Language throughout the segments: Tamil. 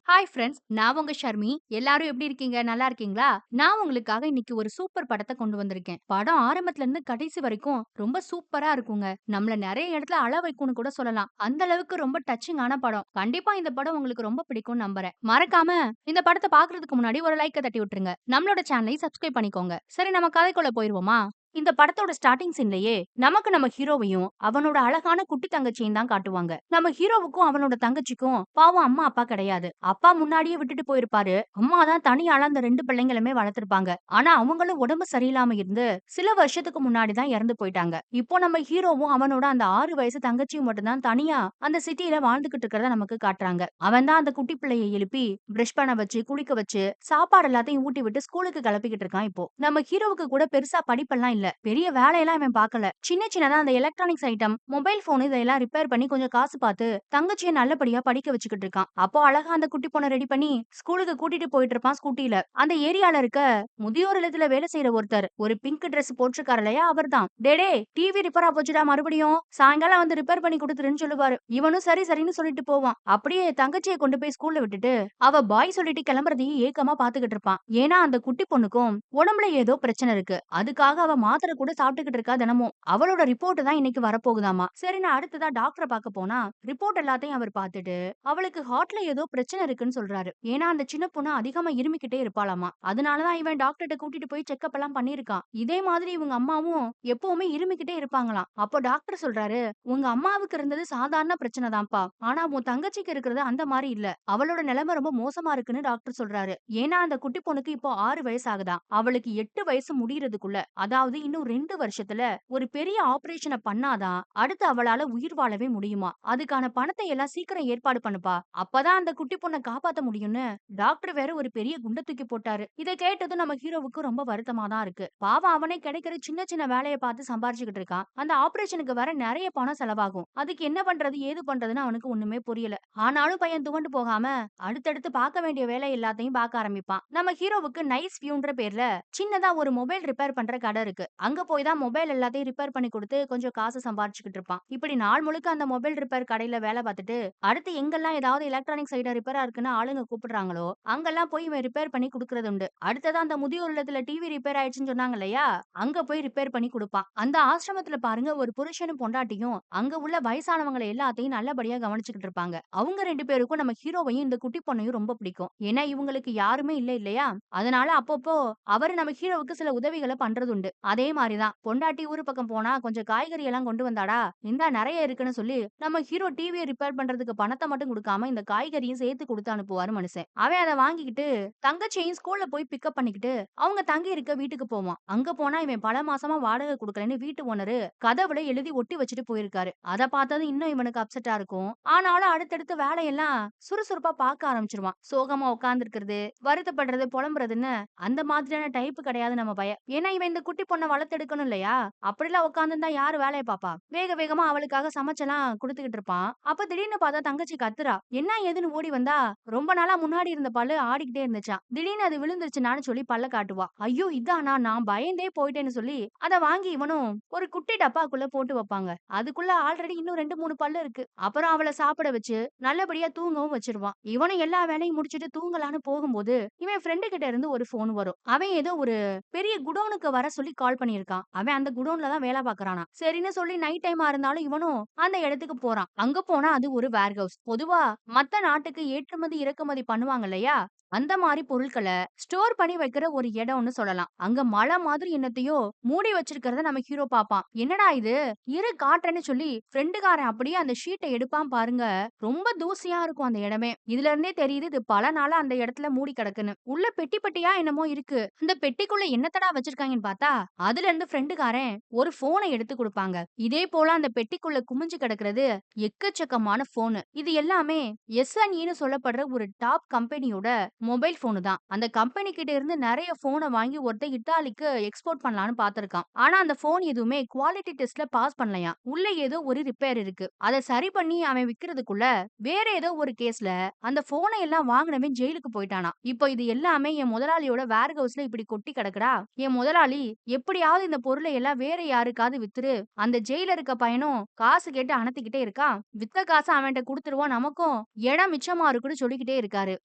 ஹாய் ஃப்ரெண்ட்ஸ், நான் உங்க ஷர்மி. எல்லாரும் எப்படி இருக்கீங்க? நல்லா இருக்கீங்களா? நான் உங்களுக்காக இன்னைக்கு ஒரு சூப்பர் படத்த கொண்டு வந்திருக்கேன். படம் ஆரம்பத்துல இருந்து கடைசி வரைக்கும் ரொம்ப சூப்பரா இருக்குங்க. நம்மள நெறைய இடத்துல அழ வைக்கும்னு கூட சொல்லலாம். அந்த அளவுக்கு ரொம்ப டச்சிங்கான படம். கண்டிப்பா இந்த படம் உங்களுக்கு ரொம்ப பிடிக்கும்னு நம்புறேன். மறக்காம இந்த படத்த பாக்குறதுக்கு முன்னாடி ஒரு லைக்க தட்டி விட்டுருங்க. நம்மளோட சேனலையும் சப்ஸ்கிரைப் பண்ணிக்கோங்க. சரி, நம்ம கதைக்குள்ள போயிருவோமா? இந்த படத்தோட ஸ்டார்ட்டிங் சீன்லயே நமக்கு நம்ம ஹீரோவையும் அவனோட அழகான குட்டி தங்கச்சியும் தான் காட்டுவாங்க. நம்ம ஹீரோவுக்கும் அவனோட தங்கச்சிக்கும் பாவம் அம்மா அப்பா கிடையாது. அப்பா முன்னாடியே விட்டுட்டு போயிருப்பாரு. அம்மா தான் தனியாள அந்த 2 பிள்ளைங்களுமே வளர்த்திருப்பாங்க. ஆனா அவங்களும் உடம்பு சரியில்லாம இருந்து சில வருஷத்துக்கு முன்னாடி தான் இறந்து போயிட்டாங்க. இப்போ நம்ம ஹீரோவும் அவனோட அந்த 6 வயசு தங்கச்சியும் மட்டும் தான் தனியா அந்த சிட்டில வாழ்ந்துகிட்டு இருக்கிறத நமக்கு காட்டுறாங்க. அவன் தான் அந்த குட்டி பிள்ளைய எழுப்பி பிரஷ் பண்ண வச்சு, குளிக்க வச்சு, சாப்பாடு எல்லாத்தையும் ஊட்டி விட்டு ஸ்கூலுக்கு கிளப்பிக்கிட்டு இருக்கான் இப்போ. நம்ம ஹீரோவுக்கு கூட பெருசா படிப்பெல்லாம் இல்ல. பெரிய வேலையெல்லாம் இவன் பார்க்கல. சின்ன சின்னதா அந்த எலக்ட்ரானிக்ஸ் ஐட்டம், மொபைல் போன் இதெல்லாம் ரிப்பேர் பண்ணி கொஞ்சம் காசு பார்த்து தங்கச்சிய நல்லபடியா படிக்க வச்சுக்கிட்டு இருக்கான். அப்போ அழகா அந்த குட்டி பொண்ண ரெடி பண்ணி ஸ்கூலுக்கு கூட்டிட்டு போயிட்டு இருப்பான் ஸ்கூட்டில. அந்த ஏரியால இருக்க முதியோர் இல்லத்துல வேலை செய்யற ஒருத்தர் ஒரு பிங்க் Dress போட்டிருக்காரு இல்லையா, அவர்தான். டேடே, டிவி ரிப்பேரா போச்சுடா, மறுபடியும் சாயங்காலம் வந்து ரிப்பேர் பண்ணி கொடுத்துருன்னு சொல்லுவாரு. இவனும் சரி சரின்னு சொல்லிட்டு போவான். அப்படியே தங்கச்சியை கொண்டு போய் ஸ்கூல்ல விட்டுட்டு அவ பாய் சொல்லிட்டு கிளம்புறதையும் ஏக்கமா பாத்துக்கிட்டு இருப்பான். ஏன்னா அந்த குட்டி பொண்ணுக்கும் உடம்புல ஏதோ பிரச்சனை இருக்கு. அதுக்காக அவ மாத்திரை கூட சாப்பிட்டுக்கிட்டு இருக்கா தினமும். அவளோட ரிப்போர்ட் தான் இன்னைக்கு வரப்போகுதாமா. சரி, நான் அடுத்ததா டாக்டரை பார்க்க போனா ரிப்போர்ட் எல்லாத்தையும் அவர் பார்த்துட்டு அவளுக்கு ஹார்ட்ல ஏதோ பிரச்சனை இருக்குன்னு சொல்றாரு. ஏன்னா அந்த சின்ன பொண்ணு அதிகமா இருமிக்கிட்டே இருப்பாளாமா. அதனாலதான் இவன் டாக்டர்கிட்ட கூட்டிட்டு போய் செக்அப் எல்லாம் பண்ணிருக்கான். இதே மாதிரி இவங்க அம்மாவும் எப்பவுமே இருமிக்கிட்டே இருப்பாங்களாம். அப்போ டாக்டர் சொல்றாரு, உங்க அம்மாவுக்கு இருந்தது சாதாரண பிரச்சனை தான்ப்பா. ஆனா உன் தங்கச்சிக்கு இருக்கிறது அந்த மாதிரி இல்ல. அவளோட நிலைமை ரொம்ப மோசமா இருக்குன்னு டாக்டர் சொல்றாரு. ஏன்னா அந்த குட்டி பொண்ணுக்கு இப்போ 6 வயசு ஆகுதாம். அவளுக்கு 8 வயசு முடியறதுக்குள்ள, அதாவது இன்னும் 2 வருஷத்துல ஒரு பெரிய ஆபரேஷனை பண்ணாதான் அடுத்து அவளால உயிர் வாழவே முடியுமா. அதுக்கான பணத்தை எல்லாம் சீக்கிரம் ஏற்பாடு பண்ணுப்பா. அப்பதான் அந்த குட்டி பொண்ணை காப்பாத்த முடியும்னு டாக்டர் வேற ஒரு பெரிய குண்ட தூக்கி போட்டாரு. இதை கேட்டதும் நம்ம ஹீரோவுக்கு ரொம்ப வருத்தமா தான் இருக்கு. பாவம், அவனே கிடைக்கிற சின்ன சின்ன வேலையை பார்த்து சம்பாரிச்சுக்கிட்டு இருக்கான். அந்த ஆபரேஷனுக்கு வர நிறைய பணம் செலவாகும். அதுக்கு என்ன பண்றது ஏது பண்றதுன்னு அவனுக்கு ஒண்ணுமே புரியல. ஆனாலும் பையன் துவண்டு போகாம அடுத்தடுத்து பார்க்க வேண்டிய வேலை எல்லாத்தையும் பார்க்க ஆரம்பிப்பான். நம்ம ஹீரோவுக்கு நைஸ் வியூன்ற பேர்ல சின்னதா ஒரு மொபைல் ரிப்பேர் பண்ற கடை இருக்கு. அங்க போய் தான் மொபைல் எல்லாத்தையும் ரிப்பேர் பண்ணி கொடுத்து கொஞ்சம் காசு சம்பாரிச்சுக்கிட்டு இருப்பான். இப்படி நாள் முழுக்க அந்த மொபைல் ரிப்பேர் கடையில வேலை பார்த்துட்டு அடுத்து எங்கெல்லாம் ஏதாவது எலக்ட்ரானிக்ஸ் ஐட்டம் ரிப்பேரா இருக்குன்னு ஆளுங்க கூப்பிடுறாங்களோ அங்கெல்லாம் போய் இவன் ரிப்பேர் பண்ணி கொடுக்கறது உண்டு. அடுத்ததா அந்த முதியோர் இல்லத்துல டிவி ரிப்பேர் ஆயிடுச்சுன்னு சொன்னாங்க இல்லையா, அங்க போய் ரிப்பேர் பண்ணி கொடுப்பான். அந்த ஆசிரமத்துல பாருங்க, ஒரு புருஷனும் பொண்டாட்டியும் அங்க உள்ள வயசானவங்களை எல்லாத்தையும் நல்லபடியா கவனிச்சுக்கிட்டு இருப்பாங்க. அவங்க 2 பேருக்கும் நம்ம ஹீரோவையும் இந்த குட்டி பொண்ணையும் ரொம்ப பிடிக்கும். ஏன்னா இவங்களுக்கு யாருமே இல்ல இல்லையா, அதனால அப்பப்போ அவரு நம்ம ஹீரோவுக்கு சில உதவிகளை பண்றது உண்டு. அதே மாதிரிதான் பொண்டாட்டி ஊரு பக்கம் போனா கொஞ்சம் காய்கறி எல்லாம் கொண்டு வந்தாடா, இந்தா நிறைய இருக்குன்னு சொல்லி நம்ம ஹீரோ டிவியை ரிப்பேர் பண்றதுக்கு பணத்தை மட்டும் கொடுக்காம இந்த காய்கறியும் சேர்த்து கொடுத்து அனுப்புவாரு மனுஷன். அவன் அதை வாங்கிக்கிட்டு தங்கச்சியையும் ஸ்கூல்ல போய் பிக்கப் பண்ணிக்கிட்டு அவங்க தங்கி இருக்க வீட்டுக்கு போவான். அங்க போனா இவன் பல மாசமா வாடகை கொடுக்கலன்னு வீட்டு ஓனரு கதவுல எழுதி ஒட்டி வச்சுட்டு போயிருக்காரு. அதை பார்த்தது இன்னும் இவனுக்கு அப்செட்டா இருக்கும். ஆனாலும் அடுத்தடுத்த வேலையெல்லாம் சுறுசுறுப்பா பார்க்க ஆரம்பிச்சிருவான். சோகமா உட்கார்ந்து இருக்கிறது, வருத்தப்படுறது, புலம்புறதுன்னு அந்த மாதிரியான டைப் கிடையாது நம்ம பையன். ஏன்னா இவன் இந்த குட்டி பொண்ணை வளர்த்தெடுக்கணும் இல்லையா, அப்படிலாம் உட்கார்ந்துருந்தா யாரு வேலையை பாப்பா. வேக வேகமா அவளுக்காக சமைச்செல்லாம் குடுத்துக்கிட்டு இருப்பான். அப்ப திடீர்னு பார்த்தா தங்கச்சி கத்துறா. என்ன ஏதுன்னு ஓடி வந்தா ரொம்ப நாளா முன்னாடி இருந்த பல்லு ஆடிக்கிட்டே இருந்துச்சாம். திடீர்னு அது விழுந்துருச்சுனான்னு சொல்லி பல்ல காட்டுவா. ஐயோ இதானா, நான் பயந்தே போயிட்டேன்னு சொல்லி அத வாங்கி இவனும் ஒரு குட்டி டப்பாக்குள்ள போட்டு வைப்பாங்க. அதுக்குள்ள ஆல்ரெடி இன்னும் 2, 3 பல்லு இருக்கு. அப்புறம் அவள சாப்பிட வச்சு நல்லபடியா தூங்கவும் வச்சிருவான். இவனும் எல்லா வேலையும் முடிச்சிட்டு தூங்கலான்னு போகும்போது இவன் ஃப்ரெண்டு கிட்ட இருந்து ஒரு போன் வரும். அவன் ஏதோ ஒரு பெரிய குடோனுக்கு வர சொல்லி கால் பண்ணியிருக்கான். அவன் அந்த குடோன்ல தான் வேலை பார்க்கறானா. சரின்னு சொல்லி நைட் டைமா இருந்தாலும் இவனும் அந்த இடத்துக்கு போறான். அங்க போனா அது ஒரு வேர் ஹவுஸ். பொதுவா மத்த நாட்டுக்கு ஏற்றுமதி இறக்குமதி பண்ணுவாங்க இல்லையா, அந்த மாரி பொருட்கள ஸ்டோர் பண்ணி வைக்கிற ஒரு இடம்னு சொல்லலாம். அங்க மலை மாதிரி என்னத்தையோ மூடி வச்சிருக்கிறத நம்ம ஹீரோ பாப்பான். என்னடா இது, இரு காட்டுறேன்னு சொல்லி ஃப்ரெண்டுக்காரன் அப்படியே அந்த ஷீட்டை எடுப்பான் பாருங்க. ரொம்ப தூசியா இருக்கும் அந்த இடமே. இதுல இருந்தே தெரியுது இது பல நாளா அந்த இடத்துல மூடி கிடக்குன்னு. உள்ள பெட்டி பெட்டியா என்னமோ இருக்கு. அந்த பெட்டிக்குள்ள என்னத்தடா வச்சிருக்காங்கன்னு பார்த்தா அதுல இருந்து ஃப்ரெண்டுக்காரன் ஒரு போனை எடுத்து கொடுப்பாங்க. இதே போல அந்த பெட்டிக்குள்ள குமிஞ்சு கிடக்கிறது எக்கச்சக்கமான போனு. இது எல்லாமே எஸ்என்இன்னு சொல்லப்படுற ஒரு டாப் கம்பெனியோட மொபைல் போனு தான். அந்த கம்பெனி கிட்ட இருந்து நிறைய போனை வாங்கி ஒருத்தன் இத்தாலிக்கு எக்ஸ்போர்ட் பண்ணலாம்னு பார்த்திருக்கான். ஆனா அந்த போன் எதுவுமே குவாலிட்டி டெஸ்ட்ல பாஸ் பண்ணலையா. உள்ள ஏதோ ஒரு ரிப்பேர் இருக்கு. அதை சரி பண்ணி அவன் விக்கிறதுக்குள்ள வேற ஏதோ ஒரு கேஸ்ல அந்த போனை எல்லாம் வாங்கினவன் ஜெயிலுக்கு போயிட்டானா. இப்போ இது எல்லாமே என் முதலாளியோட வேர் ஹவுஸ்ல இப்படி கொட்டி கிடக்குடா, என் முதலாளி எப்படி எப்படியாவது இந்த பொருளை எல்லாம் வேற யாருக்காவது வித்துரு. அந்த ஜெயில்ல இருக்க பையனும் காசு கேட்டு அனத்திக்கிட்டே இருக்கான். வித்த காச அவன்ட்ட குடுத்துருவோம். நமக்கும் இடம் மிச்சமா இருக்குன்னு சொல்லிக்கிட்டே இருக்காரு.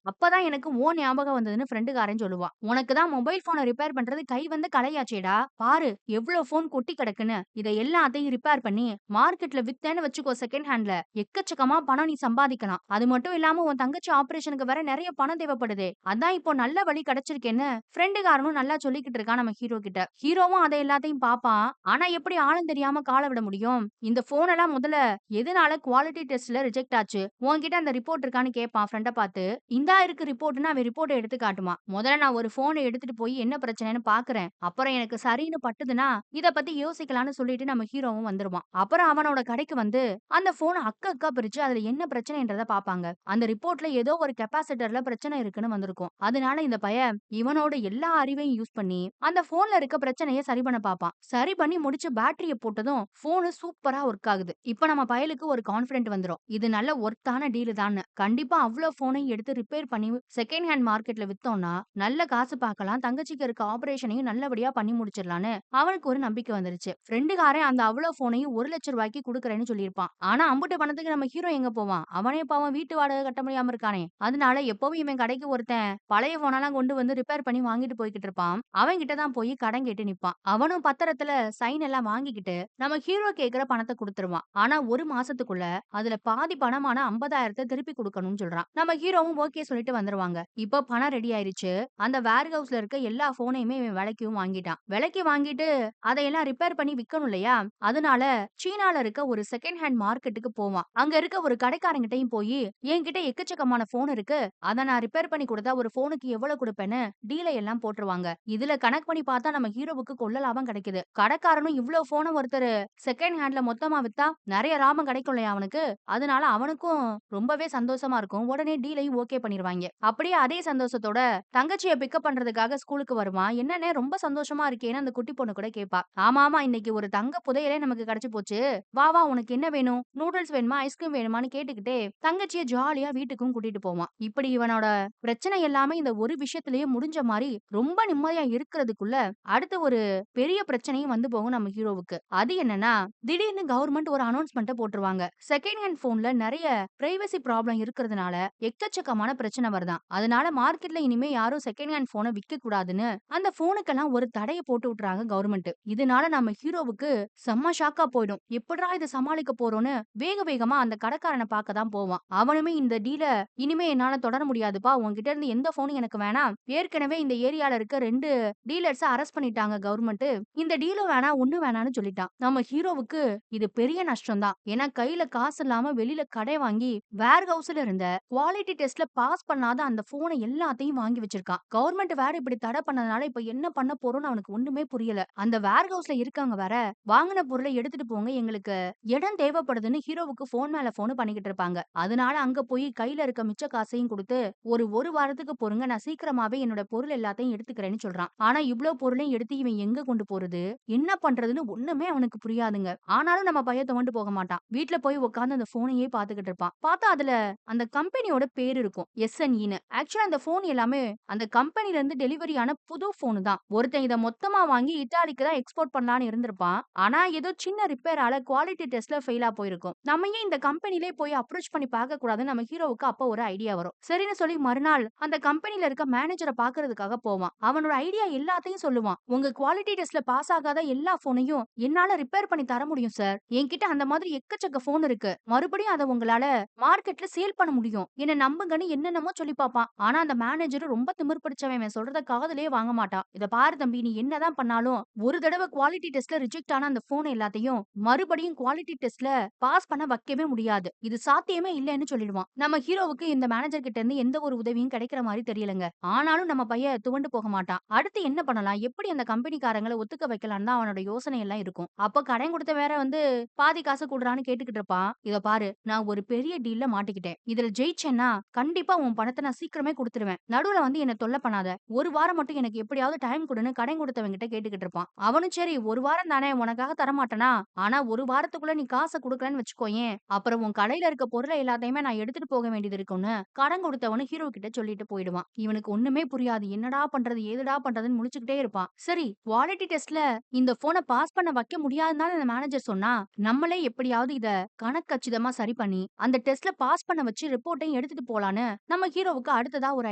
அப்பதான் எனக்கு உன் ஞாபகம் வந்ததுன்னு ஃப்ரெண்டுக்காரன் சொல்லுவான். உனக்கு தான் மொபைல் போன ரிப்பேர் பண்றது கை வந்த கலையாச்சேடா. பாரு எவ்ளோ ஃபோன் கொட்டி கிடக்குன்னு. இத எல்லாத்தையும் ரிப்பேர் பண்ணி மார்க்கெட்ல வித்தேன்னு வச்சுக்கோ செகண்ட் ஹேண்ட்ல. எக்கச்சக்கமா பணம் நீ சம்பாதிக்கலாம். அது மட்டும் இல்லாம உன் தங்கச்சி ஆப்பரேஷனுக்கு வேற நெறைய பணம் தேவைப்படுதே. அதான் இப்போ நல்ல வழி கிடைச்சிருக்கேன்னு ஃப்ரெண்டுக்காரனும் நல்லா சொல்லிக்கிட்டு இருக்கான் நம்ம ஹீரோ கிட்ட. ஹீரோவும் அத எல்லாத்தையும் பாப்பான். ஆனா எப்படி ஆளும் தெரியாம கால விட முடியும்? இந்த ஃபோன் எல்லாம் முதல்ல எதனால குவாலிட்டி டெஸ்ட்ல ரிஜெக்ட் ஆச்சு? உன்கிட்ட அந்த ரிப்போர்ட் இருக்கான்னு கேட்பான் ஃப்ரெண்ட பாத்து. இந்தா இருக்கு ரிப்போர்ட்ன்னு அவன் ரிப்போர்ட்ட எடுத்து காட்டுவான். முதல்ல நான் ஒரு ஃபோன எடுத்துட்டு போய் என்ன பிரச்சனைன்னு பாக்குறேன். அப்புறம் எனக்கு சரின்னு பட்டுதுன்னா இத பத்தி யோசிக்கலாம்னு சொல்லிட்டு நம்ம ஹீரோவும் வந்துருவான். அப்புறம் அவனோட கடைக்கு வந்து அந்த ஃபோன அக்கா பிரிச்சு அதுல என்ன பிரச்சனைன்றத பாப்பாங்க. அந்த ரிப்போர்ட்ல ஏதோ ஒரு கெபாசிட்டர்ல பிரச்சனை இருக்குன்னு வந்திருக்கும். அதனால இந்த பையன் இவனோட எல்லா அறிவையும் யூஸ் பண்ணி அந்த போன்ல இருக்க பிரச்சனைய சரி பண்ண பாப்பான். சரி பண்ணி முடிச்சு பேட்டரிய போட்டதும் போன் சூப்பரா ஒர்க் ஆகுது. இப்ப நம்ம பயலுக்கு ஒரு கான்பிடென்ட் வந்துரும். இது நல்ல ஒர்த்தான டீல் தான்னு. கண்டிப்பா அவ்ளோ போனையும் எடுத்து ரிப்பேர் பண்ணி செகண்ட் ஹேண்ட் மார்க்கெட்ல வித்தோம்னா நல்ல காசு பார்க்கலாம். தங்கச்சிக்கு இருக்க ஆபரேஷனையும் நல்லபடியா பண்ணி முடிச்சிடலான்னு அவனுக்கு ஒரு நம்பிக்கை வந்துருச்சு. ஃப்ரெண்டுக்காரன் அந்த அவ்ளோ போனையும் 1,00,000 ரூபாய்க்கு குடுக்கறேன்னு சொல்லியிருப்பான். ஆனா அம்புட்டு பணத்துக்கு நம்ம ஹீரோ எங்க போவான்? அவனே பாவம் வீட்டு வாடகை கட்ட முடியாம இருக்கானே. அதனால எப்பவும் இவன் கடைக்கு ஒருத்தன் பழைய போனெல்லாம் கொண்டு வந்து ரிப்பேர் பண்ணி வாங்கிட்டு போய்க்கிட்டு இருப்பான். அவன் கிட்ட தான் போய் கடன் கேட்டு நிப்பான். அவனும் பத்திரத்துல சைன் எல்லாம் வாங்கிக்கிட்டு நம்ம ஹீரோ கேக்குற பணத்தை குடுத்துருவான். ஆனா ஒரு மாசத்துக்குள்ள அதுல பாதி பணமான 50,000 திருப்பி குடுக்கணும்னு சொல்றான். நம்ம ஹீரோவும் ஓகே சொல்லிட்டு வந்துருவாங்க. இப்போ பணம் ரெடி ஆயிருச்சு. அந்த வேர் ஹவுஸ்ல இருக்க எல்லா போனையுமே இவன் விலைக்கும் வாங்கிட்டான். விலைக்கு வாங்கிட்டு அதையெல்லாம் ரிப்பேர் பண்ணி விக்கணும் இல்லையா? அதனால சீனால இருக்க ஒரு செகண்ட் ஹேண்ட் மார்க்கெட்டுக்கு போவான். அங்க இருக்க ஒரு கடைக்காரங்கிட்டயும் போய் என்கிட்ட எக்கச்சக்கமான போன் இருக்கு. அத நான் ரிப்பேர் பண்ணி கொடுத்தா ஒரு போனுக்கு எவ்வளவு குடுப்பேன்னு டீலை எல்லாம் போட்டுருவாங்க. இதுல கணக்கு பண்ணி பார்த்தா நம்ம ஹீரோவுக்கு கொள்ள லாபம் கிடைக்குது. கடைக்காரனும் இவ்ளோ போன ஒருத்தர் செகண்ட் ஹேண்ட்ல மொத்தமா வித்தா நிறைய லாபம் கிடைக்கும் இல்லையா அவனுக்கு? அதனால அவனுக்கும் ரொம்பவே சந்தோஷமா இருக்கும். உடனே டீலையும் ஓகே பண்ணிருவாங்க. அப்படியே அதே சந்தோஷத்தோட தங்கச்சிய பிக்கப் பண்றதுக்காக ஸ்கூலுக்கு வருவான். என்னன்னே ரொம்ப சந்தோஷமா இருக்கேன்னு அந்த குட்டி பொண்ணு கூட கேட்பா. ஆமா ஆமா இன்னைக்கு ஒரு தங்க புதையலே நமக்கு கிடைச்சு போச்சு. வா வா உனக்கு என்ன வேணும்? நூடுல்ஸ் வேணுமா? ஐஸ்கிரீம் வேணுமான்னு கேட்டுக்கிட்டே தங்கச்சிய ஜாலியா வீட்டுக்கும் கூட்டிட்டு போவான். இப்படி இவனோட பிரச்சனை எல்லாமே இந்த ஒரு விஷயத்திலேயே முடிஞ்ச மாரி ரொம்ப நிம்மதியா இருக்கிறதுக்குள்ள அடுத்து ஒரு பெரிய பிரச்சனையும் வந்து போகும் நம்ம ஹீரோவுக்கு. அது என்னன்னா திடீர்னு கவர்மெண்ட் ஒரு அனௌன்ஸ்மென்ட்ட போட்டுருவாங்க. செகண்ட் ஹேண்ட் போன்ல நிறைய பிரைவசி ப்ராப்ளம் இருக்கிறதுனால எக்கச்சக்கமான பிரச்சனை வருதாம். அதனால மார்க்கெட்ல இனிமே யாரும் செகண்ட் ஹேண்ட் போனை விக்க கூடாதுன்னு அந்த போனுக்கெல்லாம் ஒரு தடைய போட்டு விட்டுறாங்க கவர்மெண்ட். இதனால நம்ம ஹீரோவுக்கு செம்ம ஷாக்கா போயிடும். எப்படிடா இத சமாளிக்க போறோம்னு வேக வேகமா அந்த கடைக்காரனை பார்க்க தான் போவான். அவனுமே இந்த டீல இனிமே என்னால தொடர முடியாதுப்பா. உன்கிட்ட இருந்து எந்த போனும் எனக்கு வேணாம். ஏற்கனவே இந்த ஏரியால இருக்க 2 டீலர்ஸ அரெஸ்ட் பண்ணிட்டாங்க கவர்மெண்ட். இந்த டீலும் வேணாம், ஒண்ணும் வேணாம்னு சொல்லிட்டான். நம்ம ஹீரோவுக்கு இது பெரிய நஷ்டம் தான். ஏன்னா கையில காசு இல்லாம வெளியில கடை வாங்கி வேர் ஹவுஸ்ல இருந்த குவாலிட்டி டெஸ்ட்ல பாஸ் பண்ணாத அந்த போனை எல்லாத்தையும் வாங்கி வச்சிருக்கான். கவர்மெண்ட் வேற இப்படி தடை பண்ணதுனால இப்ப என்ன பண்ண போறோம்னு அவனுக்கு ஒண்ணுமே புரியல. அந்த வேர் ஹவுஸ்ல இருக்கவங்க வேற வாங்கின பொருளை எடுத்துட்டு போங்க எங்களுக்கு இடம் தேவைப்படுதுன்னு ஹீரோவுக்கு போன் மேல போன் பண்ணிக்கிட்டு இருப்பாங்க. அதனால அங்க போய் கையில இருக்க மிச்ச காசையும் கொடுத்து ஒரு வாரத்துக்கு பொறுங்க நான் சீக்கிரமாவே என்னோட பொருள் எல்லாத்தையும் எடுத்துக்கிறேன்னு சொல்றான். ஆனா இவ்ளோ பொருளையும் எடுத்து இவன் எங்க கொண்டு போறது என்ன பண்றதுன்னு ஒண்ணுமே அவனுக்கு புரியாதுங்க. ஆனாலும் நம்ம பையன் துவண்டு போக மாட்டான். வீட்ல போய் உட்கார்ந்து அந்த போனையே பாத்துக்கிட்டு இருப்பான். பார்த்தா அதுல அந்த கம்பெனியோட பேர் இருக்கும் SNEன்னு. ஆக்சுவலா அந்த போன் எல்லாமே அந்த கம்பெனில இருந்து டெலிவரி ஆன புது போன் தான். ஒருத்தன் இத மொத்தமா வாங்கி இத்தாலிக்கு தான் எக்ஸ்போர்ட் பண்ணலாம்னு இருந்திருப்பான். ஆனா ஏதோ சின்ன ரிப்பேரால குவாலிட்டி டெஸ்ட்ல ஃபெயிலா போயிருக்கும். நம்ம ஏன் இந்த கம்பெனிலே போய் அப்ரோச் பண்ணி பார்க்க கூடாதுன்னு நம்ம ஹீரோவுக்கு அப்ப ஒரு ஐடியா வரும். சரின்னு சொல்லி மறுநாள் அந்த கம்பெனில இருக்க மேனேஜரை பார்க்கிறதுக்காக போவான். அவனோட ஐடியா எல்லாத்தையும் சொல்லுவான். உங்க குவாலிட்டி டெஸ்ட்ல பாஸ் ஆகாத எல்லா போனையும் என்னால ரிப்பேர் பண்ணி தர முடியும் சார். என்கிட்ட அந்த மாதிரி எக்கச்சக்க போன் இருக்கு. மறுபடியும் அதை உங்களால மார்க்கெட்ல சேல் பண்ண முடியும். என்ன நம்புங்கன்னு என்னென்னமோ சொல்லி பார்ப்பான். ஆனா அந்த மேனேஜர் ரொம்ப திமிர் பிடிச்சவன். இவன் சொல்றத காதுலயே வாங்க மாட்டான். இத பாரு தம்பி நீ என்னதான் பண்ணாலும் ஒரு தடவை குவாலிட்டி டெஸ்ட்ல ரிஜெக்ட் ஆன அந்த போன் எல்லாத்தையும் மறுபடியும் குவாலிட்டி டெஸ்ட்ல பாஸ் பண்ண வைக்கவே முடியாது. இது சாத்தியமே இல்லைன்னு சொல்லிடுவான். நம்ம ஹீரோவுக்கு இந்த மேனேஜர் கிட்ட இருந்து எந்த ஒரு உதவியும் கிடைக்கிற மாதிரி தெரியலங்க. ஆனாலும் நம்ம பையன் துவண்டு போக மாட்டான். அடுத்து என்ன பண்ணலாம்? எப்படி அந்த கம்பெனிக்காரங்களை ஒத்துக்க வைக்கலாம் தான் அவனோட யோசனை எல்லாம் இருக்கும். அப்ப கடன் கொடுத்த வேற வந்து பாதி காசு கூடுறான்னு கேட்டுக்கிட்டு இருப்பான். இத பாரு நான் ஒரு பெரிய டீல்ல மாட்டிக்கிட்டேன். இதுல ஜெயிச்சேன்னா கண்டிப்பா உன் பணத்தை நான் சீக்கிரமே கொடுத்துருவேன். நடுவுல வந்து என்ன தொல்லை பண்ணாத. ஒரு வாரம் மட்டும் எனக்கு எப்படியாவது டைம் கொடுன்னு கடன் கொடுத்தவங்க கிட்ட கேட்டுக்கிட்டு இருப்பான். அவனும் சரி ஒரு வாரம் தானே உனக்காக தரமாட்டேனா? ஆனா ஒரு வாரத்துக்குள்ள நீ காசை குடுக்கலன்னு வச்சுக்கோயேன். அப்புறம் உன் கடையில இருக்க பொருளை எல்லாத்தையுமே நான் எடுத்துட்டு போக வேண்டியது இருக்கும்னு கடன் கொடுத்தவனு ஹீரோ கிட்ட சொல்லிட்டு போயிடுவான். இவனுக்கு ஒண்ணுமே புரியாது. என்னடா பண்றது ஏதுடா பண்றதுன்னு முழிச்சுக்கிட்டே இருப்பான். சரி குவாலிட்டி டெஸ்ட்ல இந்த போன பாஸ் பண்ண வைக்க முடியாதுன்னு அந்த மேனேஜர் சொன்னா, நம்மளே எப்படியாவது இத கணக்கச்சிதமா சரி பண்ணி, அந்த டெஸ்ட்ல பாஸ் பண்ண வச்சு ரிப்போர்ட்டையும் எடுத்துட்டு போலான்னு நம்ம ஹீரோவுக்கு அடுத்ததா ஒரு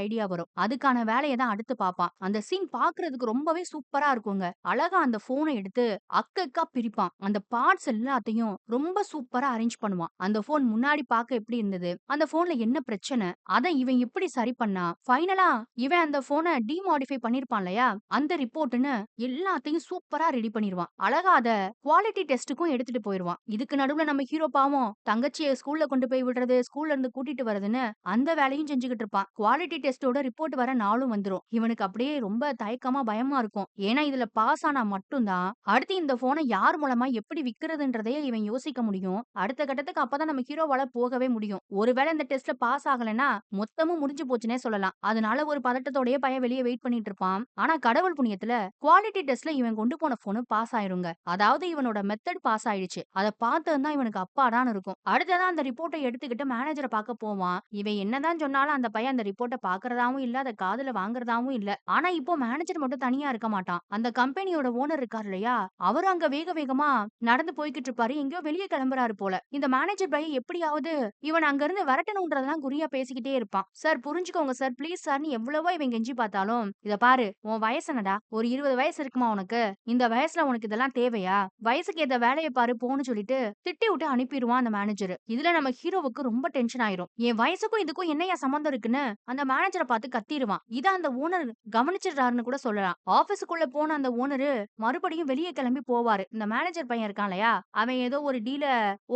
ஐடியா வரும். அதுக்கான வேலைய தான் அடுத்து பாப்பான். அந்த சீன் பார்க்கிறதுக்கு ரொம்பவே சூப்பரா இருக்குங்க. அழகா அந்த போன எடுத்து அக்கக்கா பிரிப்பான். அந்த பார்ட்ஸ் எல்லாத்தையும் ரொம்ப சூப்பரா அரேஞ்ச் பண்ணுவான். அந்த போன் முன்னாடி பார்க்க எப்படி இருந்தது? அந்த போன்ல என்ன பிரச்சனை? அத இவன் எப்படி சரி பண்ணா? ஃபைனலா இவன் அந்த போன டிமாடிஃபை பண்ணிருப்பான் இல்லையா? அந்த ரிப்போர்ட்ன்னு எல்லாத்தையும் சூப்பரா ரெடி பண்ணிருவான். அழகா அத குவாலிட்டி டெஸ்ட்டுக்கும் எடுத்துட்டு போயிருவான். இதுக்கு நடுவுல நம்ம ஹீரோ பாவம் தங்கச்சிய ஸ்கூல்ல கொண்டு போய் விடுறது, ஸ்கூல்ல இருந்து கூட்டிட்டு வரதுன்னு அந்த வேலையும் செஞ்சுகிட்டு இருப்பான். குவாலிட்டி டெஸ்ட்டோட ரிப்போர்ட் வர நாளும் வந்துரும். இவனுக்கு அப்படியே ரொம்ப தயக்கமா, பயமா இருக்கும். ஏன்னா இதுல பாஸ் ஆனா மட்டும் தான் அடுத்து இந்த போன யார் மூலமா எப்படி விக்கிறதுன்றதையே இவன் யோசிக்க முடியும். அடுத்த கட்டத்துக்கு அப்பதான் நம்ம ஹீரோவால போகவே முடியும். ஒருவேளை இந்த டெஸ்ட்ல பாஸ் ஆகலைன்னா மொத்தமும் முடிஞ்சு போச்சுன்னே சொல்லலாம். அதனால ஒரு பதட்டத்தோடயே பையன் வெளிய வெயிட் பண்ணிட்டு இருப்பான். ஆனா கடவுள் புண்ணியத்துல குவாலிட்டி டெஸ்ட்ல இவன் கொண்டு போன போன் பாஸ் ஆயிருங்க. அதாவது இவனோட மெத்தட் பாஸ் ஆயிடுச்சு. அத பார்த்ததும் தான் இவனுக்கு அப்பாடான்னு இருக்கும். அடுத்ததா அந்த ரிப்போர்ட்ட எடுத்துக்கிட்டு மேனேஜர பார்க்க போவான். இவன் என்னதான் சொன்னாலும் அந்த பையன் அந்த ரிப்போர்ட்ட பார்க்கறதாவும் இல்ல, அத காதுல வாங்குறதாவும் இல்ல. ஆனா இப்போ மேனேஜர் மட்டும் தனியா இருக்க மாட்டான். அந்த கம்பெனியோட ஓனர் இருக்காரு இல்லையா? அவரு அங்க வேக வேகமா நடந்து போய்க்கிட்டு இருப்பாரு. எங்கேயோ வெளிய கிளம்புறாரு போல. இந்த மேனேஜர் பையன் எப்படியாவது இவன் அங்க இருந்து விரட்டணும்ன்றதெல்லாம் குறியா பேசிக்கிட்டே இருப்பான். சார் புரிஞ்சுக்கோங்க சார், ப்ளீஸ் சார்ன்னு எவ்வளவோ இவன் கெஞ்சி பார்த்தாலும், இத பாரு உன் வயசு என்னடா? ஒரு 20 வயசு இருக்குமா உனக்கு? இந்த வயசுல உனக்கு இதெல்லாம் தேவையா? வயசுக்கு ஏத்த வேலைய பாரு போன்னு சொல்லிட்டு திட்டி விட்டு அனுப்பிருவான் அந்த மேனேஜர். இதுல நம்ம ஹீரோவுக்கு ரொம்ப டென்ஷன் ஆயிரும். என் வயசுக்கும் இதுக்கும் என்னையா சம்மந்தம் இருக்குன்னு அந்த மேனேஜரை பார்த்து கத்திருவான். இத அந்த ஓனர் கவனிச்சிடுறாருன்னு கூட சொல்லலாம். ஆபீஸுக்குள்ள போன அந்த ஓனரு மறுபடியும் வெளியே கிளம்பி போவாரு. இந்த மேனேஜர் பையன் இருக்கான் இல்லையா? அவன் ஏதோ ஒரு டீல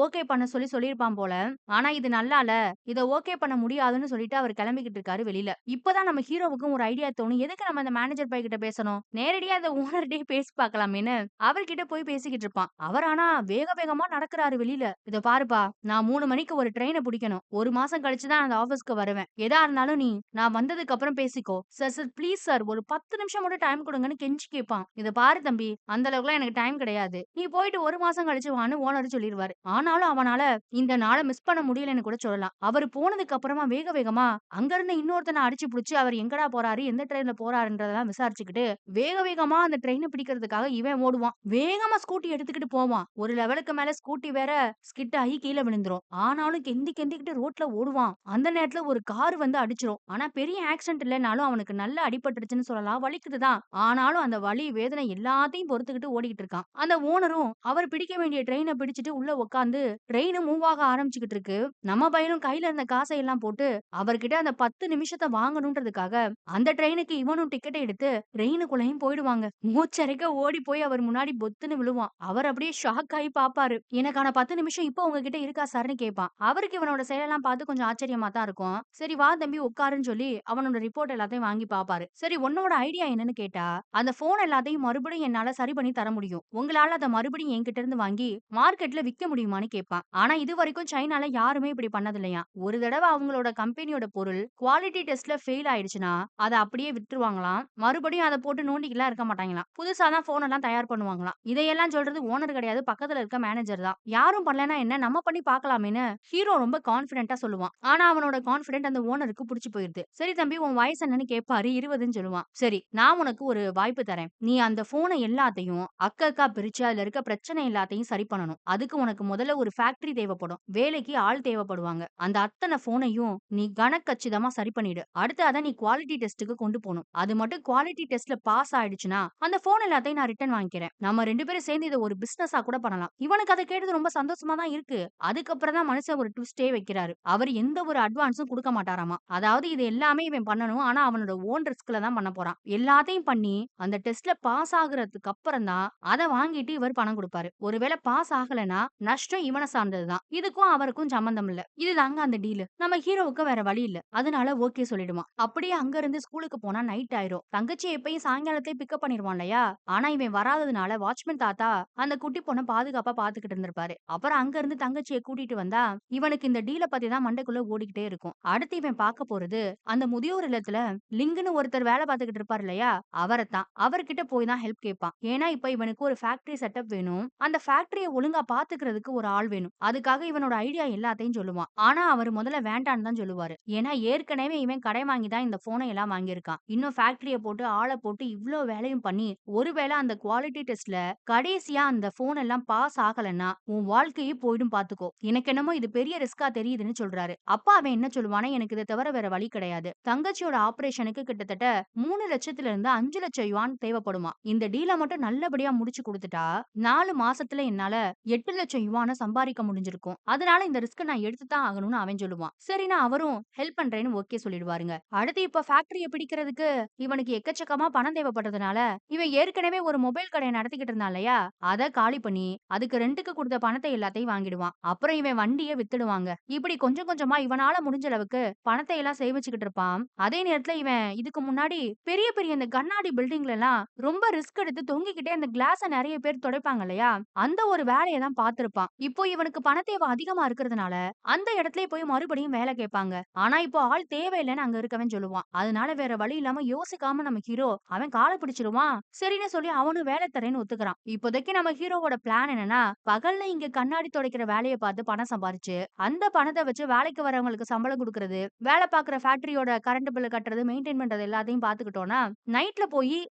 ஓகே பண்ண சொல்லியிருப்பான் போல. ஆனா இது நல்லால. இத ஓகே பண்ண முடியாதுன்னு சொல்லிட்டு அவர் கிளம்பிக்கிட்டு இருக்காரு வெளியில. இப்பதான் நம்ம ஹீரோவுக்கும் ஒரு ஐடியா தோணும். எதுக்கு நம்ம அந்த மேனேஜர் பையன் கிட்ட பேசணும்? நேரடியா அந்த ஓனர்ட்டயே பேசி பார்க்கலாமேன்னு அவர்கிட்ட போய் பேசிக்கிட்டு இருப்பான். அவர் ஆனா வேக வேகமா நடக்குறாரு வெளியில. இத பாருப்பா, நான் 3 மணிக்கு ஒரு ட்ரெயின புடிக்கணும். 1 மாசம் கழிச்சு தான் அந்த ஆபீஸ்க்கு வருவேன். எதா இருந்தாலும் நீ நான் வந்ததுக்கு அப்புறம் பேசிக்கோ. சார் சார் ப்ளீஸ் சார் ஒரு 10 நிமிஷம் மட்டும் டைம் குடுங்கன்னு கெஞ்சி கேட்பான். இத பாரு தம்பி, அந்த அளவுக்குலாம் எனக்கு டைம் கிடையாது. நீ போயிட்டு 1 மாசம் கழிச்சு வான்னு ஓனர் சொல்லிருவாரு. ஆனாலும் அவனால இந்த நாள மிஸ் பண்ண முடியலன்னு கூட சொல்லலாம். அவரு போனதுக்கு அப்புறமா வேக வேகமா அங்க இருந்த இன்னொருத்தன அடிச்சு புடிச்சு அவர் எங்கடா போறாரு, எந்த ட்ரெயின்ல போறாருன்றதெல்லாம் விசாரிச்சுக்கிட்டு வேக வேகமா அந்த ட்ரெயின பிடிக்கிறதுக்காக இவன் ஓடுவான். வேகமா ஸ்கூட்டி எடுத்துக்கிட்டு போவான். ஒரு லெவலுக்கு மேல ஸ்கூட்டி வேற ஸ்கிட் ஆகி கீழ விழுந்துரும். ஆனாலும் கெந்தி கெந்திக்கிட்டு ரோட்ல ஓடுவான். அந்த நேரத்துல ஒரு கார் வந்து அடிச்சிரும். ஆனா பெரிய ஆக்சிடென்ட் இல்லனாலும் அவனுக்கு நல்ல அடிபட்டுருச்சுன்னு சொல்லலாம். வலிக்குது தான். ஆனாலும் அந்த வலி, வேதனை எல்லாத்தையும் பொறுத்துக்கிட்டு ஓடிக்கிட்டு இருக்கான். அந்த ஓனரும் அவர் பிடிக்க வேண்டிய ட்ரெயின பிடிச்சிட்டு உள்ள உட்கார்ந்து ட்ரெயின் மூவ் ஆக ஆரம்பிச்சுக்கிட்டு இருக்கு. நம்ம பையனும் கையில இருந்த காசை எல்லாம் போட்டு அவர்கிட்ட அந்த 10 நிமிஷத்த வாங்கணும்ன்றதுக்காக அந்த ட்ரெயினுக்கு இவனும் டிக்கெட் எடுத்து ட்ரெயினுக்குள்ளேயும் போயிடுவாங்க. மூச்சரைக்க ஓடி போய் அவர் முன்னாடி பொத்துன்னு விழுவான். அவர் அப்படியே ஷாக் ஆகி பாப்பாரு. எனக்கான 10 நிமிஷம் இப்போ உங்ககிட்ட இருக்கா சார்ன்னு கேட்பான். அவருக்கு இவனோட செயலெல்லாம் பார்த்து கொஞ்சம் ஆச்சரியமா தான் இருக்கும். சரி வா தம்பி உட்காருன்னு சொல்லி அவனோட ரிப்போர்ட் எல்லாத்தையும் வாங்கி பாப்பாரு. சரி உன்னோட ஐடியா என்னன்னு கேட்டா, அந்த போன் எல்லாத்தையும் மறுபடியும் என்னால சரி பண்ணி தர முடியும். உங்களால அத மறுபடியும் என்கிட்ட இருந்து வாங்கி மார்க்கெட்ல விக்க முடியுமான்னு கேட்பான். ஆனா இது வரைக்கும் சைனால யாருமே இப்படி பண்ணதில்லையா. ஒரு தடவை அவங்களோட கம்பெனியோட பொருள் குவாலிட்டி டெஸ்ட்ல ஃபெயில் ஆயிடுச்சுன்னா அத அப்படியே விட்டுருவாங்களாம். மறுபடியும் அத போட்டு நோண்டிக்கலாம் இருக்க மாட்டாங்களாம். புதுசா தான் போன் எல்லாம் தயார் பண்ணுவாங்களாம். இதையெல்லாம் சொல்றது ஓனர் கிடையாது, பக்கத்துல இருக்க மேனேஜர் தான். யாரும் பண்ணலனா என்ன, நம்ம பண்ணி பார்க்கலாமேன்னு ஹீரோ ரொம்ப கான்ஃபிடென்ட்டா சொல்லுவான். ஆனா அவனோட கான்ஃபிடென்ட் அந்த ஓனருக்கு புடிச்சு போயிருது. சரி தம்பி உன் வயசு என்னன்னு கேட்பாரு. 20ன்னு சொல்லுவான். சரி நான் உனக்கு ஒரு வாய்ப்பு தரேன். நீ அந்த போனை எல்லாத்தையும் அக்கா பிரிச்சு அதுல இருக்க பிரச்சனை எல்லாத்தையும் சரி பண்ணணும். அதுக்கு உனக்கு முதல்ல ஒரு ஃபேக்டரி தேவைப்படும். வேலைக்கு ஆள் தேவைப்படுவாங்க. அந்த அத்தனை போனையும் நீ கணக்கச்சிதமா சரி பண்ணிடு. அடுத்து அத நீ குவாலிட்டி டெஸ்ட்க்கு கொண்டு போணும். அது மட்டும் குவாலிட்டி டெஸ்ட்ல பாஸ் ஆயிடுச்சுன்னா அந்த போன் எல்லாத்தையும் நான் ரிட்டர்ன் வாங்கிக்கிறேன். நம்ம 2 பேரும் சேர்ந்து இத ஒரு பிசினஸா கூட பண்ணலாம். இவனுக்கு அத கேட்டது ரொம்ப சந்தோஷமா தான் இருக்கு. அதுக்கப்புறம் தான் மனுஷன் ஒரு ட்விஸ்டே வைக்கிறாரு. அவர் எந்த ஒரு அட்வான்ஸும் குடுக்க மாட்டாராமா. அதாவது இது எல்லாமே இவன் பண்ணணும். ஆனா அவனோட ஓன் ரிஸ்க்ல தான் பண்ண போறான். எல்லாத்தையும் பண்ணி அந்த டெஸ்ட்ல பாஸ் ஆகுறதுக்கு அப்புறம் தான் அத வாங்கிட்டு இவர் பணம் குடுப்பாரு. ஒருவேளை பாஸ் ஆகலனா நஷ்டம் இவன சார்ந்தது தான். இதுக்கும் அவருக்கும் சம்பந்தம் இல்ல. இதுதாங்க அந்த டீல். நம்ம ஹீரோவுக்கு வேற வழி இல்ல. அதனால ஓகே சொல்லிடுவான். அப்படியே அங்க இருந்து ஸ்கூலுக்கு போனா நைட் ஆயிரும். தங்கச்சி எப்பயும் சாயங்காலத்தையே பிக்கப் பண்ணிருவான் இல்லையா? ஆனா இவன் வராததுனால வாட்ச்மேன் தாத்தா அந்த குட்டி பொண்ண பாதுகாப்பா பாத்துக்கிட்டு இருந்திருப்பாரு. அப்புறம் அங்க இருந்து தங்கச்சிய கூட்டிட்டு வந்தா இவனுக்கு இந்த டீல பத்தி தான் மண்டைக்குள்ள ஓடிக்கிட்டே இருக்கும். அடுத்து இவன் பார்க்க போறது அந்த முதியோர் இல்லத்துல லிங்குன்னு ஒருத்தர் வேலை பார்த்துக்கிட்டு இருப்பாரு இல்லையா? அவரைத்தான். அவர்கிட்ட போய் தான் ஹெல்ப் கேட்பான். ஏன்னா இப்ப இவனுக்கு ஒரு ஃபேக்டரி செட்டப் வேணும். அந்த ஃபேக்டரிய ஒழுங்கா பாத்துக்கிறதுக்கு ஒரு ஆள் வேணும். அதுக்காக இவனோட ஐடியா எல்லாத்தையும் சொல்லுவான். ஆனா அவர் முதல்ல வேண்டான்னு தான் சொல்லுவாரு. ஏன்னா ஏற்கனவே இவன் கடை வாங்கி தான் இந்த போனை எல்லாம் வாங்கியிருக்கான். இன்னும் ஃபேக்டரிய போட்டு ஆள போட்டு இவ்ளோ வேலையும் பண்ணி பண்ணி ஒருவேளை அந்த குவாலிட்டி டெஸ்ட்ல கடைசியா அந்த போன் எல்லாம் பாஸ் ஆகலன்னா உன் வாழ்க்கையே போயிடும் பாத்துக்கோ. எனக்கு என்னமோ இது பெரிய ரிஸ்கா தெரியுதுன்னு சொல்றாரு. அப்பா அவன் என்ன சொல்லுவானா, எனக்கு இதை தவிர வேற வழி கிடையாது. தங்கச்சியோட ஆபரேஷனுக்கு கிட்டத்தட்ட 3 லட்சத்துல இருந்து 5 லட்சம் யுவான் தேவைப்படுமா. இந்த டீல மட்டும் நல்லபடியா முடிச்சு கொடுத்துட்டா 4 மாசத்துல என்னால 8 லட்சம் யுவான சம்பாதிக்க முடிஞ்சிருக்கும். அதனால இந்த ரிஸ்க் நான் எடுத்துதான் ஆகணும்னு அவன் சொல்லுவான். சரின்னு அவரும் ஹெல்ப் பண்றேன்னு ஓகே சொல்லிடுவாருங்க. அடுத்து இப்ப ஃபேக்டரிய பிடிக்கிறதுக்கு இவனுக்கு எக்கச்சக்கமா பணம் தேவைப்பட்டதுனால இவன் ஏற்கனவே ஒரு மொபைல் கடைய நடத்திக்கிட்டு இருந்தான் இல்லையா, அத காலி பண்ணி அதுக்கு ரெண்டுக்கு கொடுத்த பணத்தை எல்லாத்தையும் வாங்கிடுவான். அப்புறம் இவன் வண்டிய வித்துடுவாங்க. இப்படி கொஞ்சம் கொஞ்சமா இவனால முடிஞ்ச அளவுக்கு பணத்தை எல்லாம் சேமிச்சுக்கிட்டு இருப்பான். அதே நேரத்துல இவன் இதுக்கு முன்னாடி பெரிய பெரிய இந்த கண்ணாடி பில்டிங்ல எல்லாம் ரொம்ப ரிஸ்க் எடுத்து தொங்கிக்கிட்டே அந்த கிளாஸ நிறைய பேர் துடைப்பாங்க இல்லையா, அந்த ஒரு வேலையை தான் பார்த்திருப்பான். இப்போ இவனுக்கு பண தேவை அதிகமா இருக்கிறதுனால அந்த இடத்துலயே போய் மறுபடியும் வேலை கேட்பாங்க. ஆனா இப்போ ஆள் தேவையில்லைன்னு அங்க இருக்கவன் சொல்லுவான். அதனால வேற வழி இல்லாம யோசிக்காம நம்ம ஹீரோ அவன் காலை பிடிச்சிருவான். சரின்னு சொல்லி அவனும் வேலை தரேன்னு ஒத்துக்கிறான். இப்போதைக்கு நம்ம ஹீரோவோட பிளான் என்னன்னா, பகல்ல இங்க கண்ணாடி துடைக்கிற வேலையை பார்த்து பணம் சம்பாரிச்சு அந்த பணத்தை வச்சு வேலைக்கு வரவங்களுக்கு சம்பளம் கொடுக்கறது, வேலை பார்க்குற ஃபேக்டரியோட கரண்ட் பில் கட்டுறது, மெயின்டைன் பண்றது எல்லாத்தையும் பாத்துக்கிட்டோம்னா நைட்ல போய்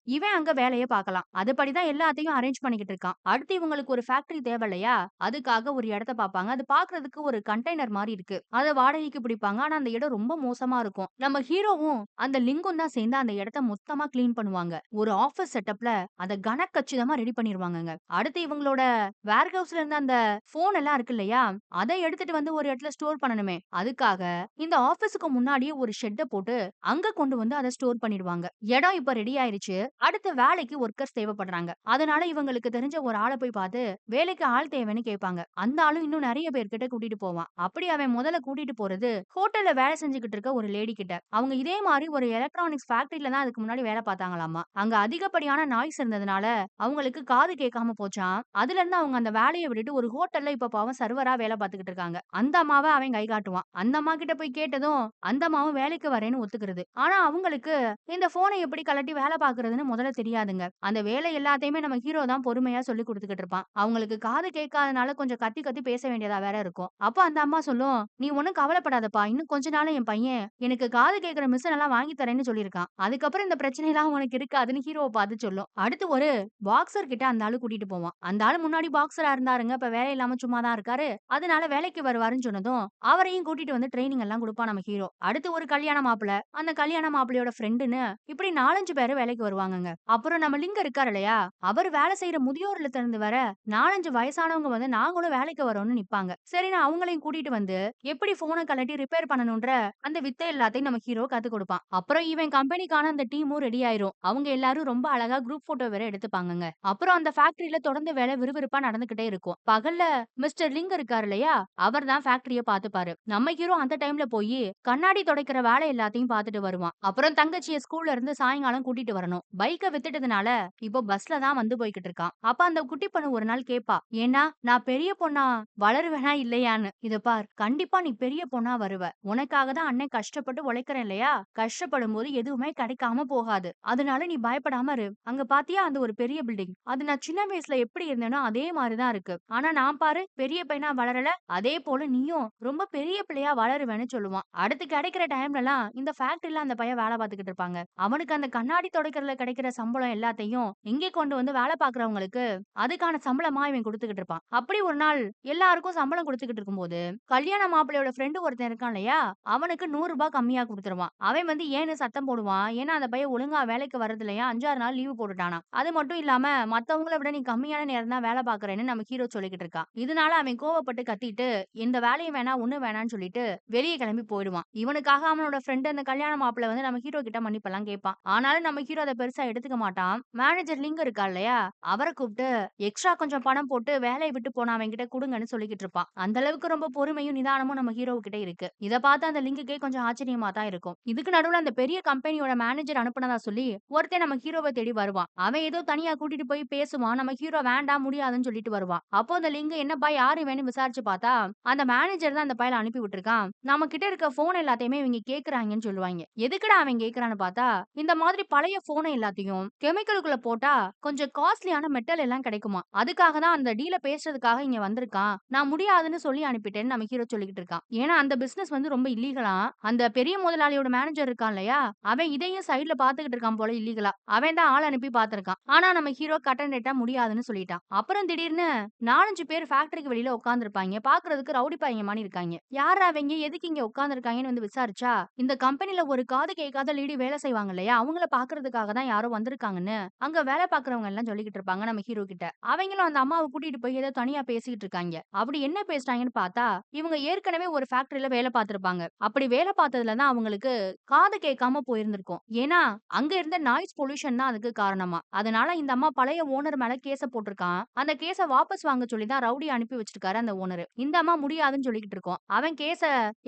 இவன் அங்க வேலையை பார்க்கலாம். அதுபடிதான் எல்லாத்தையும் அரேஞ்ச் பண்ணிக்கிட்டு இருக்கான். அடுத்து இவங்களுக்கு ஒரு ஃபேக்டரி தேவை இல்லையா, அதுக்காக ஒரு இடத்த பார்ப்பாங்க. அது பாக்குறதுக்கு ஒரு கண்டெய்னர் மாதிரி இருக்கு. அத வாடகைக்கு பிடிப்பாங்க. ஆனா அந்த இடம் ரொம்ப மோசமா இருக்கும். நம்ம ஹீரோவும் அந்த லிங்கும் தான் சேர்ந்து அந்த இடத்த மொத்தமா கிளீன் பண்ணுவாங்க. ஒரு ஆபீஸ் செட்டப்ல அத கனக்கச்சிதமா ரெடி பண்ணிருவாங்கங்க. அடுத்து இவங்களோட வேர்ஹவுஸ்ல இருந்த அந்த போன் எல்லாம் இருக்கு இல்லையா, அதை எடுத்துட்டு வந்து ஒரு இடத்துல ஸ்டோர் பண்ணணுமே, அதுக்காக இந்த ஆபீஸ்க்கு முன்னாடியே ஒரு ஷெட்ட போட்டு அங்க கொண்டு வந்து அதை ஸ்டோர் பண்ணிடுவாங்க. இடம் இப்ப ரெடி ஆயிருச்சு. அடுத்த வேலைக்கு ஒர்க்கர்ஸ் தேவைப்படுறாங்க. அதனால இவங்களுக்கு தெரிஞ்ச ஒரு ஆளை போய் பார்த்து வேலைக்கு ஆள் தேவைன்னு கேட்பாங்க. அந்த ஆளும் இன்னும் நிறைய பேர்கிட்ட கூட்டிட்டு போவான். அப்படி அவன் முதல்ல கூட்டிட்டு போறது ஹோட்டல்ல வேலை செஞ்சுக்கிட்டு இருக்க ஒரு லேடி கிட்ட. அவங்க இதே மாதிரி ஒரு எலக்ட்ரானிக்ஸ் ஃபேக்டரியில தான் அதுக்கு முன்னாடி வேலை பார்த்தாங்களாமா. அங்க அதிகப்படியான நாய்ஸ் இருந்ததுனால அவங்களுக்கு காது கேட்காம போச்சாம். அதுல இருந்து அவங்க அந்த வேலையை விட்டுட்டு ஒரு ஹோட்டல்ல இப்ப பாவம் சர்வரா வேலை பார்த்துக்கிட்டு இருக்காங்க. அந்த அம்மாவை அவன் கை காட்டுவான். அந்த அம்மா கிட்ட போய் கேட்டதும் அந்த அம்மாவும் வேலைக்கு வரேன்னு ஒத்துக்கிறது. ஆனா அவங்களுக்கு இந்த போனை எப்படி கலட்டி வேலை பார்க்கறதுன்னு முதல்ல தெரியாதுங்க. அந்த வேலை எல்லாத்தையுமே நம்ம ஹீரோ தான் பொறுமையா சொல்லி கொடுத்துக்கிட்டு இருப்பான். அவங்களுக்கு காது கேட்காதனால கொஞ்சம் கத்தி கத்தி பேச வேண்டியதா வேற இருக்கும். அப்ப அந்த அம்மா சொல்லும், நீ ஒண்ணும் கவலைப்படாதப்பா, இன்னும் கொஞ்ச நாள் என் பையன் எனக்கு காது கேட்கிற மிஷின் எல்லாம் வாங்கி தரேன்னு சொல்லியிருக்கான். அதுக்கப்புறம் இந்த பிரச்சனை எல்லாம் உனக்கு இருக்காதுன்னு ஹீரோவை பார்த்து சொல்லும். அடுத்து ஒரு பாக்ஸர் கிட்ட அந்த ஆளு கூட்டிட்டு போவான். அந்த ஆளு முன்னாடி பாக்ஸரா இருந்தாருங்க, இப்ப வேலை இல்லாம சும்மா தான் இருக்காரு. அதனால வேலைக்கு வருவாருன்னு சொன்னதும் அவரையும் கூட்டிட்டு வந்து ட்ரைனிங் எல்லாம் கொடுப்பான் நம்ம ஹீரோ. அடுத்து ஒரு கல்யாண மாப்பிள, அந்த கல்யாண மாப்பிளையோட ஃப்ரெண்டுன்னு இப்படி 4, 5 பேரு வேலைக்கு வருவாங்கங்க. அப்புறம் நம்ம லிங்க இருக்காரு இல்லையா, அவர் வேலை செய்யற முதியோர் இல்லத்துல இருந்து வர 4, 5 வயசானவங்க வந்து நாங்களும் வேலைக்கு வரோம்னு நிப்பாங்க. சரின்னு அவங்களையும் கூட்டிட்டு வந்து எப்படி போனை கலட்டி ரிப்பேர் பண்ணணும்ன்ற அந்த வித்தை எல்லாத்தையும் நம்ம ஹீரோ கத்து கொடுப்பான். அப்புறம் இவன் கம்பெனிக்கான அந்த டீமும் ரெடி ஆயிரும். அவங்க எல்லாரும் ரொம்ப அழகா குரூப் போட்டோ வேற எடுத்துப்பாங்கங்க. அப்புறம் அந்த ஃபேக்டரியில தொடர்ந்து வேலை விறுவிறுப்பா நடந்துகிட்டே இருக்கும். பகல்ல மிஸ்டர் லிங் இருக்காரு இல்லையா, அவர் தான் ஃபேக்டரிய பாத்துப்பாரு. நம்ம ஹீரோ அந்த டைம்ல போய் கண்ணாடி துடைக்கிற வேலை எல்லாத்தையும் பார்த்துட்டு வருவான். அப்புறம் தங்கச்சிய ஸ்கூல்ல இருந்து சாயங்காலம் கூட்டிட்டு வரணும். பைக்க வித்துட்டதுனால இப்போ பஸ்ல தான் வந்து போய்கிட்டு இருக்கான். அப்ப அந்த குட்டி பொண்ணு ஒரு நாள் கேப்பா, ஏன்னா நான் பெரிய பொண்ணா வளருவேனா இல்லையான்னு. இத பார், கண்டிப்பா நீ பெரிய பொண்ணா வருவ. உனக்காக தான் அண்ணன் கஷ்டப்பட்டு உழைக்கிறேன் இல்லையா, கஷ்டப்படும் போது எதுவுமே கிடைக்காம போகாது. அதனால நீ பயப்படாம இரு. அங்க பாத்தியா அந்த ஒரு பெரிய பில்டிங், அது நான் சின்ன வயசுல எப்படி இருந்தேனோ அதே மாதிரிதான் இருக்கு. ஆனா நான் பாரு பெரிய பையனா வளரல, அதே போல நீயும் ரொம்ப பெரிய பிள்ளையா வளருவேன்னு சொல்லுவான். அடுத்து கிடைக்கிற டைம்ல எல்லாம் இந்த ஃபேக்டரியில அந்த பையன் வேலை பார்த்துக்கிட்டு இருப்பாங்க. அவனுக்கு அந்த கண்ணாடி துடைக்கிறதுல கிடைக்கிற சம்பளம் எல்லாத்தையும் இங்கே கொண்டு வந்து வேலை பார்க்கறவங்களுக்கு அதுக்கான சம்பளமா இவன் கொடுத்துக்கிட்டு இருப்பான். அப்படி ஒரு நாள் எல்லாருக்கும் சம்பளம் கொடுத்துக்கிட்டு இருக்கும்போது கல்யாண மாப்பிள்ளையோட ஃப்ரெண்டு ஒருத்தன் இருக்கான் இல்லையா, அவனுக்கு 100 ரூபாய் கம்மியா கொடுத்துருவான். அவன் வந்து ஏன்னு சத்தம் போடுவான். ஏன்னா அந்த பையன் ஒழுங்கா வேலைக்கு வரது இல்லையா, 5, 6 நாள் லீவு போட்டுட்டானா. அது மட்டும் இல்லாம மத்தவங்கள விட நீ கம்மியான நேரம் தான் வேலை பாக்குறேன்னு நம்ம ஹீரோ சொல்லிக்கிட்டு இருக்கான். இதனால அவன் கோவப்பட்டு கத்திட்டு இந்த வேலையும் வேணா ஒண்ணு வேணான்னு சொல்லிட்டு வெளியே கிளம்பி போயிடுவான். இவனுக்காக அவனோட ஃப்ரெண்டு அந்த கல்யாண மாப்பிள்ளை வந்து நம்ம ஹீரோ கிட்ட மன்னிப்பெல்லாம் கேட்பான். ஆனாலும் நம்ம ஹீரோ அதை பெருசா எடுத்துக்க மாட்டான். மேனேஜர் லிங்க் இருக்கா இல்லையா, அவரை கூப்பிட்டு எக்ஸ்ட்ரா கொஞ்சம் பணம் போட்டு வேலையை விட்டு போன அவன் கிட்ட கொடுங்கன்னு சொல்லிக்கிட்டு இருப்பான். அந்த அளவுக்கு ரொம்ப பொறுமையும் நிதானமும் நம்ம ஹீரோ கிட்ட இருக்கு. இத பார்த்து அந்த லிங்குக்கே கொஞ்சம் ஆச்சரியமா தான் இருக்கும். இதுக்கு நடுவுல அந்த பெரிய கம்பெனியோட மேனேஜர் அனுப்புனதா சொல்லி ஒருத்தன் நம்ம ஹீரோவை தேடி வருவான். அவன் ஏதோ தனியா கூட்டிட்டு போய் பேசுவான். நம்ம ஹீரோ வேண்டாம் முடியாதுன்னு சொல்லிட்டு வருவான். அப்போ அந்த லிங்க் என்னப்பா யாரு வேணும் விசாரிச்சு பார்த்தா அந்த மேனேஜர் தான் அந்த பையல அனுப்பி விட்டுருக்கான். நம்ம கிட்ட இருக்க போன் எல்லாத்தையுமே இவங்க கேக்குறாங்கன்னு சொல்லுவாங்க. எதுக்குடா அவன் கேக்குறான்னு பார்த்தா இந்த மாதிரி பழைய போனை எல்லாத்தையும் கெமிக்கலுக்குள்ள போட்டா கொஞ்சம் காஸ்ட்லியான மெட்டல் எல்லாம் கிடைக்குமா, அதுக்காக தான் அந்த டீல பேசுறதுக்காக இங்க வந்திருக்கான். நான் முடியாதுன்னு சொல்லி அனுப்பிட்டேன்னு நம்ம ஹீரோ சொல்லிக்கிட்டு இருக்கான். ஏன்னா அந்த பிசினஸ் வந்து ரொம்ப இல்லீகலா. அந்த பெரிய முதலாளியோட மேனேஜர் இருக்கான் இல்லையா, அவன் இதையும் சைடுல பாத்துக்கிட்டு இருக்கான் போல இல்லீகலா. அவன் தான் ஆள் அனுப்பி பார்த்திருக்கான். ஆனா நம்ம ஹீரோ கட் அண்ட் ரைட்டா முடியாதுன்னு சொல்லிட்டான். அப்புறம் திடீர்னு 4, 5 பேர் ஃபேக்டரிக்கு வெளியில உட்கார்ந்திருப்பாய்ங்க. பார்க்கறதுக்கு ரவுடி பையங்க மாரி இருக்காய்ங்க. யார்ரா அவெங்க? எதுக்கு இங்க உட்கார்ந்திருக்காய்ங்கன்னு வந்து விசாரிச்சா, இந்த கம்பெனில ஒரு காது கேட்காத லேடி வேலை செய்வாங்க இல்லையா? அவங்கள பார்க்கறதுக்காக தான் யாரோ வந்திருக்காங்கன்னு, அங்க வேலை பார்க்கிறவங்க எல்லாம் சொல்லிக்கிட்டு இருப்பாங்க நம்ம ஹீரோ கிட்ட. அவங்களும் அந்த அம்மாவ கூட்டிட்டு போய் ஏதோ தனியா பேசிக்கிட்டு இருக்காய்ங்க. அப்படி என்ன பேசுறாங்கன்னு பார்த்தா, இவங்க ஏற்கனவே ஒரு ஃபேக்டரில வேலை பார்த்திருப்பாங்க. அப்படி வேலை பார்த்ததுல தான் அவங்களுக்கு காது கேட்காம போயிருந்திருக்கும். ஏன்னா, அங்க இருந்த நாய்ஸ் பொல்யூஷன் தான் அதுக்கு காரணமாம். அதனால இந்த அம்மா பழைய ஓனர் மேல கேஸ போட்டிருக்கான். அந்த கேஸ வாபஸ் வாங்க சொல்லி தான் ரவுடி அனுப்பி வச்சிருக்காரு அந்த ஓனரு. இந்த அம்மா முடியாதுன்னு சொல்லிக்கிட்டு இருக்கும். அவன் கேஸ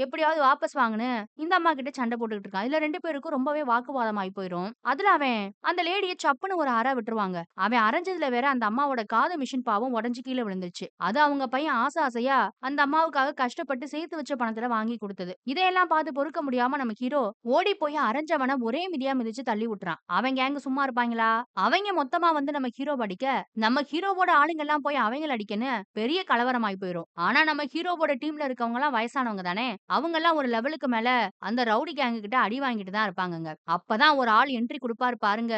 எப்படியாவது வாபஸ் வாங்குன்னு இந்த அம்மா கிட்ட சண்டை போட்டுக்கிட்டு இருக்கான். இதுல 2 பேருக்கும் ரொம்பவே வாக்குவாதம் ஆயி போயிரும். அதுல அவன் அந்த லேடிய சப்புன்னு ஒரு அறை விட்டுருவாங்க. அவன் அரைஞ்சதுல வேற அந்த அம்மாவோட காது மிஷின் பாவம் உடைஞ்சு கீழ விழுந்துருச்சு. அது அவங்க பையன் ஆசையா அந்த அம்மாவுக்காக கஷ்டப்பட்டு சேர்த்து வச்ச பணத்துல வாங்கி குடுத்தது. இதையெல்லாம் பார்த்து பொறுக்க முடியாம நம்ம ஹீரோ ஓடி போய் அரைஞ்சவன ஒரே மிதியா மிதிச்சு தள்ளி விட்டுறான். அவன் கேங் சும்மா இருப்பாங்களா? அவங்க மொத்தமா வந்து நம்ம ஹீரோவ அடிக்க, நம்ம ஹீரோவோட ஆளுங்க எல்லாம் போய் அவங்கள அடிக்கன்னு பெரிய கலவரமாயி போயிரும். ஆனா நம்ம ஹீரோவோட டீம்ல இருக்கவங்க எல்லாம் வயசானவங்க தானே. அவங்க எல்லாம் ஒரு லெவலுக்கு மேல அந்த ரவுடி கேங் கிட்ட அடி வாங்கிட்டு தான் இருப்பாங்கங்க. அப்பதான் ஒரு ஆள் என்ட்ரி குடுப்பாரு பாருங்க.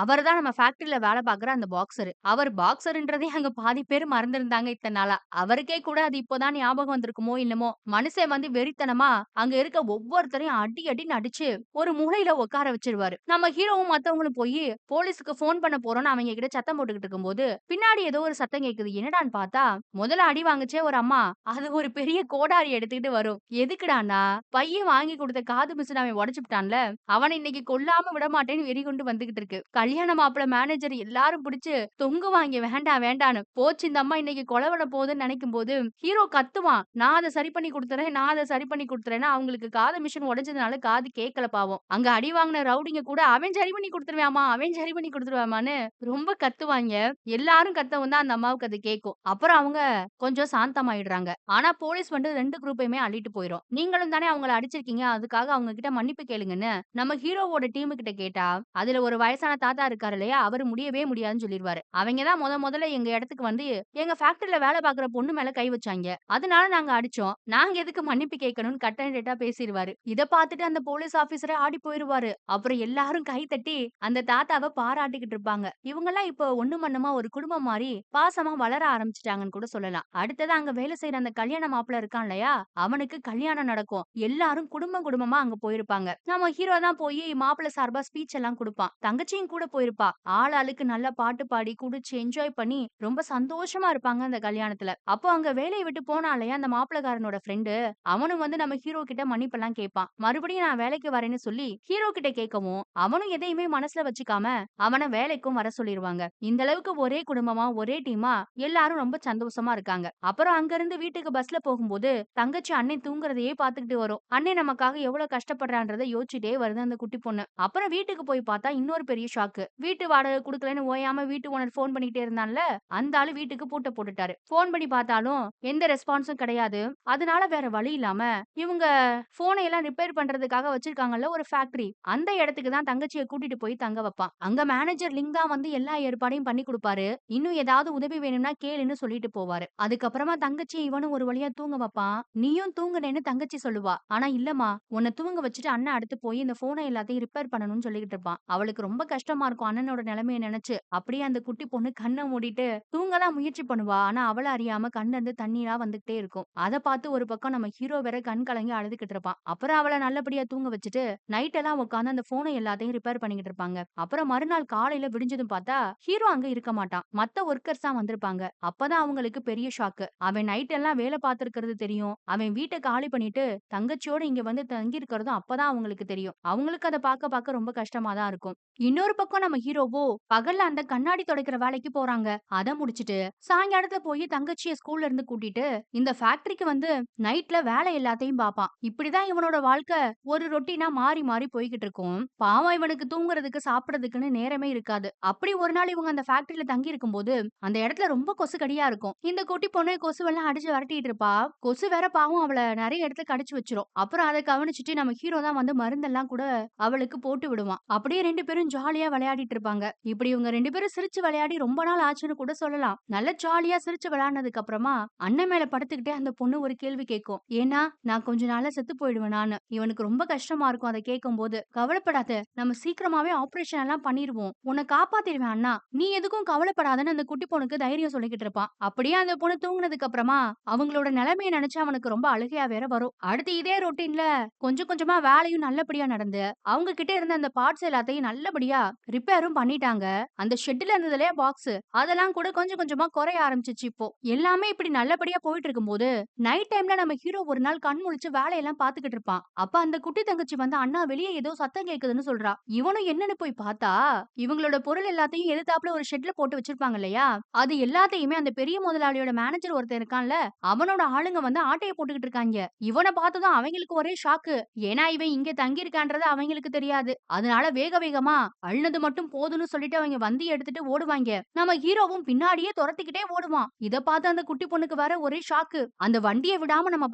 அவர்தான் நம்ம ஃபேக்டரில வேலை பார்க்குற அந்த பாக்ஸர். அவர் பாக்ஸர்ன்றதே அங்க பாதி பேர் மறந்திருந்தாங்க இத்தன நாளா. அவருக்கே கூட அது இப்பதான் ஞாபகம் வந்திருக்குமோ என்னமோ. மனுஷன் வந்து வெறித்தனமா அங்க இருக்க ஒவ்வொருத்தரையும் அடி அடின்னு அடிச்சு ஒரு மூலையில உட்கார வச்சிருவாரு. நம்ம ஹீரோவும் மத்தவங்களும் போய் போலீஸ்க்கு ஃபோன் பண்ண போறோம்னு அவங்க கிட்ட சத்தம் போட்டுக்கிட்டு இருக்கும்போது, பின்னாடி ஏதோ ஒரு சத்தம் கேட்குது. என்னடான்னு பார்த்தா, முதல்ல அடி வாங்குச்சே ஒரு அம்மா. அது ஒரு பெரிய கோடாரி எடுத்துக்கிட்டு வரும். எதுக்குடான்னா, பையன் வாங்கி குடுத்த காது மிஷின அவன் உடைச்சுப்புட்டான்ல, அவன இன்னைக்கு கொல்லாம விடமாட்டேன்னு வெறி கொண்டு வந்துகிட்டு இருக்கு. கல்யாண மாப்பிள மேனேஜர் எல்லாரும் புடிச்சு தொங்குவாங்க வேண்டாம் வேண்டான்னு. போச்சு இந்த அம்மா இன்னைக்கு கொலை பண்ண போகுதுன்னு நினைக்கும்போது, ஹீரோ கத்துவான். நான் அத சரி பண்ணி குடுத்துறேன், நான் அத சரி பண்ணி குடுத்துறேன்னு அவங்களுக்கு காது மிஷின் உடைஞ்சதுனால காது கேட்கல பாவம். அங்க அடி வாங்குன ரவுடிங்க கூட அவன் சரி பண்ணி குடுத்துருவான்மா, அவன் சரி பண்ணி குடுத்துருவான்மான்னு ரொம்ப கத்துவாய்ங்க. எல்லாரும் கத்தவும் தான் அந்த அம்மாவுக்கு அது கேட்கும். அப்புறம் அவங்க கொஞ்சம் சாந்தமாயிடுறாங்க. ஆனா போலீஸ் வந்து 2 குரூப்பையுமே அள்ளிட்டு போயிரும். நீங்களும் தானே அவங்கள அடிச்சிருக்கீங்க. அதுக்காக அவங்க கிட்ட மன்னிப்பு கேளுங்கன்னு நம்ம ஹீரோவோட டீம் கிட்ட கேட்டா, அதுல ஒரு வயசான தாத்தா இருக்காரு இல்லையா? அவரு முடியவே முடியாதுன்னு சொல்லிருவாரு. அவங்க தான் முதல்ல எங்க இடத்துக்கு வந்து எங்க ஃபேக்டரில வேலை பார்க்குற பொண்ணு மேல கை வச்சாய்ங்க. அதனால நாங்க அடிச்சோம். நாங்க எதுக்கு மன்னிப்பு கேட்கணும்னு கட் அண்ட் ரைட்டா பேசிருவாரு. இத பார்த்துட்டு அந்த போலீஸ் ஆபீசரே ஆடி போயிருவாரு. அப்புறம் எல்லாரும் கை தட்டி அந்த தாத்தாவ பாராட்டிக்கிட்டு இருப்பாங்க. இவங்கலாம் இப்போ ஒண்ணு மண்ணுமா ஒரு குடும்பம் மாரி பாசமா வளர ஆரம்பிச்சுட்டாங்கன்னு கூட சொல்லலாம். அடுத்தது அங்க வேலை செய்ற அந்த கல்யாண மாப்பிள இருக்கான் இல்லையா? அவனுக்கு கல்யாணம் நடக்கும். எல்லாரும் குடும்பமா அங்க போயிருப்பாங்க. நம்ம ஹீரோ தான் போய் மாப்பிள சார்பா ஸ்பீச் எல்லாம் குடுப்பான். தங்கச்சியும் கூட போயிருப்பா. ஆளாளுக்கு நல்லா பாட்டு பாடி குடிச்சு என்ஜாய் பண்ணி ரொம்ப சந்தோஷமா இருப்பாங்க அந்த கல்யாணத்துல. அப்போ அங்க வேலைய விட்டு போனான் இல்லையா அந்த மாப்பிளக்காரனோட ஃப்ரெண்டு, அவனும் வந்து நம்ம ஹீரோ கிட்ட மன்னிப்பெல்லாம் கேட்பான். மறுபடியும் நான் வேலைக்கு வரேன்னு சொல்லி ஹீரோ கிட்ட கேட்கவும், அவனும் எதையுமே மனசுல வச்சுக்காம அவன வேலைக்கும் வர சொல்லிருவாங்க. இந்த அளவுக்கு ஒரே குடும்பமா, ஒரே டீமா எல்லாரும் ரொம்ப சந்தோஷமா இருக்காங்க. அப்புறம் அங்க இருந்து வீட்டுக்கு பஸ்ல போகும்போது, தங்கச்சி அண்ணன் தூங்குறதையே பார்த்துக்கிட்டு வரும். அண்ணன் நமக்காக எவ்வளவு கஷ்டப்படுறான்றத யோசிச்சுட்டே வருது அந்த குட்டி பொண்ணு. அப்புறம் வீட்டுக்கு போய் பார்த்தா இன்னொரு பெரிய ஷாக்கு. வீட்டு வாடகை குடுக்கலன்னு ஓயாம வீட்டு ஓனர் ஃபோன் பண்ணிட்டே இருந்தான்ல, அந்த ஆளு வீட்டுக்கு பூட்ட போட்டுட்டாரு. ஃபோன் பண்ணி பார்த்தாலும் எந்த ரெஸ்பான்ஸும் கிடையாது. அதனால வேற வழி இல்லாம இவங்க ஃபோனை எல்லாம் ரிப்பேர் பண்றதுக்காக வச்சிருக்காங்கல்ல ஒரு ஃபேக்டரி. அந்த இடத்துக்கு தான் தங்கச்சிய கூட்டிட்டு போய் தங்க வைப்பான். அங்க மேனேஜர் லிங் தான் வந்து எல்லா ஏற்பாடையும் பண்ணி குடுப்பாரு. இன்னும் ஏதாவது உதவி வேணும்னா கேளுன்னு சொல்லிட்டு போவாரு. அதுக்கப்புறமா தங்கச்சிய இவனும் ஒரு வழியா தூங்க வைப்பான். நீயும் தூங்குனேன்னு தங்கச்சி சொல்லுவா. ஆனா இல்லம்மா, உன்னை தூங்க வச்சுட்டு அண்ணன் அடுத்து போய் இந்த ஃபோனை எல்லாத்தையும் ரிப்பேர் பண்ணணும்னு சொல்லிக்கிட்டு இருப்பான். அவளுக்கு ரொம்ப கஷ்டமா இருக்கும் அண்ணனோட நிலைமைய நினைச்சு. அப்படியே அந்த குட்டி பொண்ணு கண்ண மூடிட்டு தூங்க தான் முயற்சி பண்ணுவா. ஆனா அவள அறியாம கண்ல இருந்து தண்ணீரா வந்துகிட்டே இருக்கும். அத பார்த்து ஒரு பக்கம் நம்ம ஹீரோ வேற கண் கலங்கி அழுதுகிட்டு இருப்பான். அப்புறம் அவள நல்லபடியா தூங்க வச்சுட்டு நைட் எல்லாம் உட்கார்ந்து அந்த போனை எல்லாத்தையும் ரிப்பேர் பண்ணிக்கிட்டு இருப்பாங்க. அப்புறம் மறுநாள் காலையில விடிஞ்சதும் பார்த்தா ஹீரோ அங்க இருக்க மாட்டான். மத்த ஒர்க்கர்ஸ் தான் வந்திருப்பாங்க. அப்பதான் அவங்களுக்கு பெரிய ஷாக்கு. அவன் நைட் எல்லாம் வேலை பார்த்திருக்கிறது தெரியும். அவன் வீட்டை காலி பண்ணிட்டு தங்கச்சியோட இங்க வந்து தங்கி இருக்கிறதும் அப்பதான் அவங்களுக்கு தெரியும். அவங்களுக்கு அதை பார்க்க ரொம்ப கஷ்டமா தான் இருக்கும். இன்னொரு பக்கம் நம்ம ஹீரோவோ பகல்ல அந்த கண்ணாடி துடைக்கிற வேலைக்கு போறாங்க. அத முடிச்சிட்டு சாயங்காலத்துல போய் தங்கச்சிய ஸ்கூல்ல இருந்து கூட்டிட்டு இந்த ஃபேக்டரிக்கு வந்து நைட்ல வேலை எல்லாத்தையும் பார்ப்பான். இப்படிதான் இவனோட வாழ்க்கை ஒரு ரொட்டீனா மாறி மாறி போய்கிட்டு இருக்கும். பாவம் இவனுக்கு தூங்குறதுக்கு சாப்பிடறதுக்குன்னு நேரமே இருக்காது. அப்படி ஒரு நாள் இவங்க அந்த ஃபேக்டரியில தங்கி இருக்கும்போது அந்த இடத்துல ரொம்ப கொசு கடியா இருக்கும். இந்த குட்டி பொண்ணு கொசுவெல்லாம் அடிச்சு விரட்டிட்டு இருப்பா. கொசு வேற பாவம் அவள நிறைய இடத்துல கடிச்சு வச்சிரும். அப்புறம் அதை கவனிச்சுட்டு நம்ம ஹீரோ தான் வந்து மருந்தெல்லாம் கூட அவளுக்கு போட்டு விடுவான். அப்படியே 2 பேரும் ஜாலியா விளையாடிட்டு இருப்பாங்க. இப்படி இவங்க 2 பேரும் சிரிச்சு விளையாடி ரொம்ப நாள் ஆச்சுன்னு கூட சொல்லலாம். நல்ல ஜாலியா சிரிச்சு விளையாடினதுக்கு அப்புறமா அண்ணன் மேல படுத்துக்கிட்டே அந்த பொண்ணு ஒரு கேள்வி கேட்கும். ஏன்னா நான் கொஞ்ச நாள்ல செத்து போயிடுவேனான்னு. இவனுக்கு ரொம்ப கஷ்டமா இருக்கும் அதை கேட்கும்போது. கவலைப்படாத, நம்ம சீக்கிரமாவே ஆபரேஷன் எல்லாம் பண்ணிருவோம். உன்ன காப்பாத்திருவேன் அண்ணா. நீ எதுக்கும் கவலைப்படாதன்னு அந்த குட்டி பொண்ணுக்கு தைரியம் சொல்லிக்கிட்டு இருப்பான். அப்படியே அந்த பொண்ணு தூங்குனதுக்கு அப்புறமா அவங்களோட நிலைமைய நெனச்சு அவனுக்கு ரொம்ப அழுகையா வேற வரும். அடுத்து இதே ரொட்டீன்ல கொஞ்சம் கொஞ்சமா வேலையும் நல்லபடியா நடந்து, அவங்க கிட்ட இருந்த அந்த பார்ட்ஸ் எல்லாத்தையும் நல்லபடியா ரிப்பேரும் பண்ணிட்டாங்க. அந்த ஷெட்ல இருந்தது இல்லையா பாக்ஸ், அதெல்லாம் கூட கொஞ்சம் கொஞ்சமா குறைய ஆரம்பிச்சுச்சு இப்போ. எல்லாமே இப்படி நல்லபடியா போயிட்டு இருக்கும்போது, நைட் டைம்ல நம்ம ஹீரோ ஒரு நாள் கண் முழிச்சு வேலையெல்லாம் பாத்துக்கிட்டு இருப்பான். அப்ப அந்த குட்டி தங்கச்சி வந்து, "அண்ணா வெளிய ஏதோ சத்தம் கேக்குதுன்னு" சொல்றா. இவனும் என்னன்னு போய் பார்த்தா, இவங்களோட பொருள் எல்லாத்தையும் எதிர்த்தாப்புல ஒரு ஷெட்ல போட்டு வச்சிருப்பாங்க இல்லையா? அது எல்லாத்தையுமே அந்த பெரிய முதலாளியோட மேனேஜர் ஒருத்தன் இருக்கான்ல, அவனோட ஆளுங்க வந்து ஆட்டைய போட்டுக்கிட்டு இருக்காய்ங்க. இவன பார்த்ததும் அவங்களுக்கு ஒரே ஷாக்கு. ஏன்னா இவன் இங்க தங்கி இருக்கான்றது அவங்களுக்கு தெரியாது. அதனால வேக வேகமா அள்னது மட்டும் போதும்னு சொல்லிட்டு அவங்க வண்டிய எடுத்துட்டு ஓடுவாய்ங்க. நம்ம ஹீரோவும் பின்னாடியே தொரத்திக்கிட்டே ஓடுவான். இத பார்த்து அந்த குட்டி பொண்ணுக்கு வேற ஒரே ஷாக்கு. அந்த வண்டிய விடாம நம்ம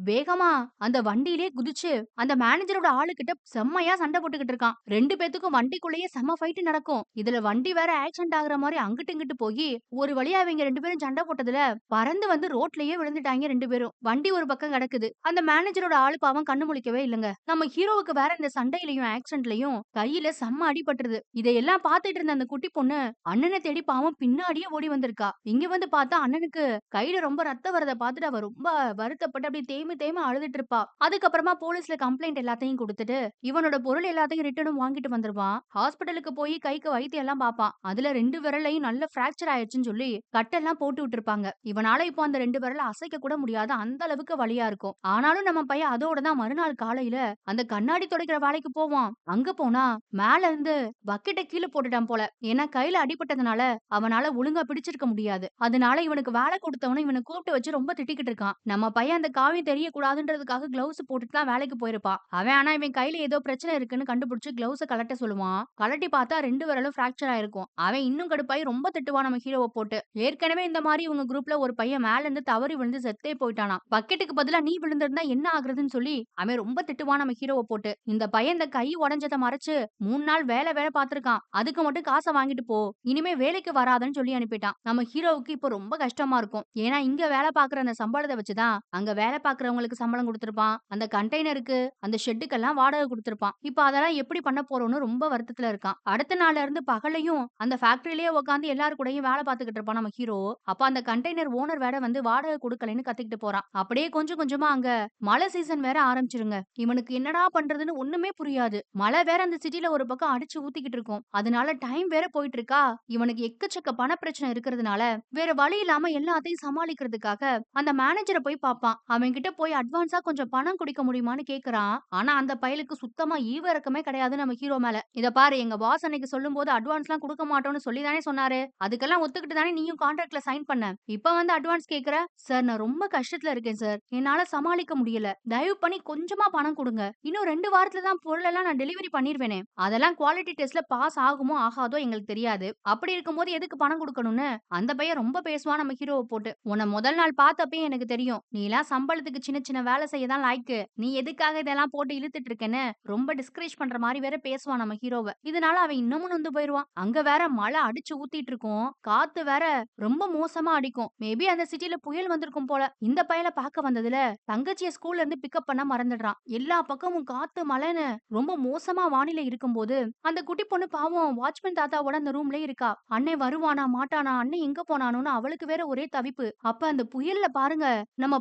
வேகமா அந்த வண்டியிலே குதிச்சு அந்த மேனேஜரோட ஆளுகிட்ட செம்மையா சண்டை போட்டுக்கிட்டு இருக்கான். 2 பேத்துக்கும் வண்டிக்குள்ளேயே செம்ம ஃபைட் நடக்கும். இதுல வண்டி வேற ஆக்சிடென்ட் ஆகுற மாரி அங்கிட்டு இங்கிட்டு போயி ஒரு வழியா இவங்க 2 பேரும் சண்டை போட்டதுல பறந்து வந்து ரோட்லயே விழுந்துட்டாங்க 2 பேரும். வண்டி ஒரு பக்கம் கிடக்குது. அந்த மேனேஜரோட ஆளு பாவம் கண்ணு முழிக்கவே இல்லங்க. நம்ம ஹீரோவுக்கு வேற இந்த சண்டையிலயும் ஆக்சிடென்ட்லயும் கையில செம்ம அடிபட்டுருது. இதையெல்லாம் பார்த்துட்டு இருந்த அந்த குட்டி பொண்ணு அண்ணனை தேடி பாவம் பின்னாடியே ஓடி வந்திருக்கா. இங்க வந்து பார்த்தா அண்ணனுக்கு கையில ரொம்ப ரத்தம் வரத பார்த்துட்டு அவ ரொம்ப வருத்தப்பட்டு அப்படியே தேம்பி தேம்பி அழுதுட்டு இருப்பா. அதுக்கப்புறமா போலீஸ்ல கம்ப்ளைண்ட் எல்லாத்தையும் குடுத்துட்டு இவனோட பொருள் எல்லாத்தையும் ரிட்டர்னும் வாங்கிட்டு வந்துருவான். ஹாஸ்பிடலுக்கு போய் கைக்கு வைத்தியம் எல்லாம் பார்ப்பான். அதுல 2 விரலையும் நல்ல பிராக்சர் ஆயிடுச்சுன்னு சொல்லி கட்டெல்லாம் போட்டு விட்டுருப்பாங்க. இவனால இப்போ அந்த 2 விரல அசைக்க கூட முடியாது. அந்த அளவுக்கு வலியா இருக்கும். ஆனாலும் நம்ம பையன் அதோட தான் மறுநாள் காலையில அந்த கண்ணாடி துடைக்கிற வேலைக்கு போவான். அங்க போனா மேல இருந்து பக்கெட்ட கீழ போட்டுட்டான் போல. ஏன்னா கையில அடிபட்டதுனால அவனால ஒழுங்கா பிடிச்சிருக்க முடியாது. அதனால இவனுக்கு வேலை கொடுத்தவனும் இவனை கூப்பிட்டு வச்சு ரொம்ப திட்டிக்கிட்டு இருக்கான். நம்ம பையன் அந்த காவியம் தெரியக்கூடாதுன்றதுக்காக கிளவுஸ் போட்டுட்டு தான் வேலைக்கு போயிருப்பான். அவன் ஆனா இவன் கையில ஏதோ பிரச்சனை இருக்குன்னு கண்டுபிடிச்சு கிளவுஸ கழட்ட சொல்லுவான். கழட்டி பார்த்தா 2 விரலும் பிராக்சர் ஆயிருக்கும். அவன் இன்னும் கடுப்பாயி ரொம்ப திட்டுவான் நம்ம ஹீரோவ போட்டு. ஏற்கனவே இந்த மாதிரி இவங்க குரூப்ல ஒரு பையன் மேல இருந்து தவறி விழுந்து செத்தே போயிட்டானாம். பக்கெட்டுக்கு பதிலா நீ விழுந்திருந்தா என்ன ஆகுறதுன்னு சொல்லி அவன் ரொம்ப திட்டுவான் நம்ம ஹீரோவ போட்டு. இந்த பையன் இந்த கை உடைஞ்சத மறைச்சு 3 நாள் வேலை பார்த்திருக்கான். அதுக்கு மட்டும் காச வாங்கிட்டு போ. இனிமே வேலைக்கு வராதன்னு சொல்லி அனுப்பிட்டான். நம்ம ஹீரோவுக்கு இப்போ ரொம்ப கஷ்டமா இருக்கும். ஏன்னா இங்க வேலை பார்க்குற அந்த சம்பளத்த வச்சு தான் அங்க வேலை பார்க்குறவங்களுக்கு சம்பளம் குடுத்திருப்பான். அந்த கண்டெய்னருக்கு, அந்த ஷெட்டுக்கெல்லாம் வாடகை குடுத்திருப்பான். இப்ப அதெல்லாம் எப்படி பண்ண போறோம்னு ரொம்ப வருத்தத்துல இருக்கான். அடுத்த நாள்ல இருந்து பகலையும் அந்த ஃபேக்டரியிலேயே உட்கார்ந்து எல்லார் கூடயும் வேலை பார்த்துக்கிட்டு இருப்பான் நம்ம ஹீரோ. அப்ப அந்த கண்டெய்னர் ஓனர் வேற வந்து வாடகை குடுக்கலைன்னு கத்திக்கிட்டு போறான். அப்படியே கொஞ்சம் கொஞ்சமா அங்க மழை சீசன் வேற ஆரம்பிச்சிருங்க. இவனுக்கு என்னடா பண்றதுன்னு ஒண்ணுமே புரியாது. மழை வேற அந்த சிட்டில ஒரு பக்கம் அடிச்சு ஊத்திக்கிட்டு இருக்கும். அதனால டைம் வேற போயிட்டு இருக்கா. இவனுக்கு எக்கச்சக்க பண பிரச்சனை இருக்கிறதுனால வேற வழி இல்லாம எல்லாத்தையும் சமாளிக்கிறதுக்காக அந்த மேனேஜரை போய் பார்ப்பான். அவன் கிட்ட போய் அட்வான்ஸா கொஞ்சம் பணம் குடிக்க முடியுமான்னு கேக்குறான். ஆனா அந்த பயலுக்கு சுத்தமா ஈவ இறக்கமே கிடையாது நம்ம ஹீரோ மேல. இத பாரு, எங்க பாஸ் அன்னைக்கு சொல்லும்போது அட்வான்ஸ்லாம் குடுக்க மாட்டோம்னு சொல்லி தானே சொன்னாரு. அதுக்கெல்லாம் ஒத்துக்கிட்டு தானே நீயும் கான்ட்ராக்ட்ல சைன் பண்ண. இப்ப வந்து அட்வான்ஸ் கேக்குற? சார் நான் ரொம்ப கஷ்டத்துல இருக்கேன் சார். என்னால சமாளிக்க முடியல. தயவு பண்ணி கொஞ்சமா பணம் குடுங்க. இன்னும் 2 வாரத்துல தான் பொருள் எல்லாம் நான் டெலிவரி பண்ணிருவேனே. அதெல்லாம் குவாலிட்டி டெஸ்ட்ல பாஸ் ஆகுமோ ஆகாதோ எங்களுக்கு தெரியாது. அப்படி இருக்கும்போது எதுக்கு பணம் குடுக்கணும்னு அந்த பையன் ரொம்ப பேசுவான் நம்ம ஹீரோவ போட்டு. உன்ன முதல் நாள் பார்த்தப்பயே எனக்கு தெரியும். நீ எல்லாம் சம்பளத்துக்கு சின்ன சின்ன வேலை செய்ய தான் லாய்க்கு. நீ எதுக்காக இதெல்லாம் போட்டு இழுத்துட்டு இருக்கேன்னு ரொம்ப டிஸ்கரேஜ் பண்ற மாதிரி வேற பேசுவான் நம்ம ஹீரோவ. இதனால அவன் இன்னமும் நொந்து போயிருவான். அங்க வேற மழை அடிச்சு ஊத்திட்டு இருக்கும். காத்து வேற ரொம்ப மோசமா அடிக்கும். மேபி அந்த சிட்டில புயல் வந்திருக்கும் போல. இந்த பையல பார்க்க வந்ததுல தங்கச்சிய ஸ்கூல்ல இருந்து பிக்கப் பண்ண மறந்துடுறான். எல்லா பக்கமும் காத்து மழைன்னு ரொம்ப மோசமா வானிலை இருக்கும்போது அந்த குட்டி பொண்ணு பாவம் வாட்ச்மேன் தாத்தாவோட அந்த ரூம்ல இருக்கா. அண்ணன் வருவானா மாட்டானா, அண்ணன் எங்க போனானோன்னு அவளுக்கு வேற ஒரே தவிப்பு. அப்ப அந்த புயல்ல பாருங்க, நம்ம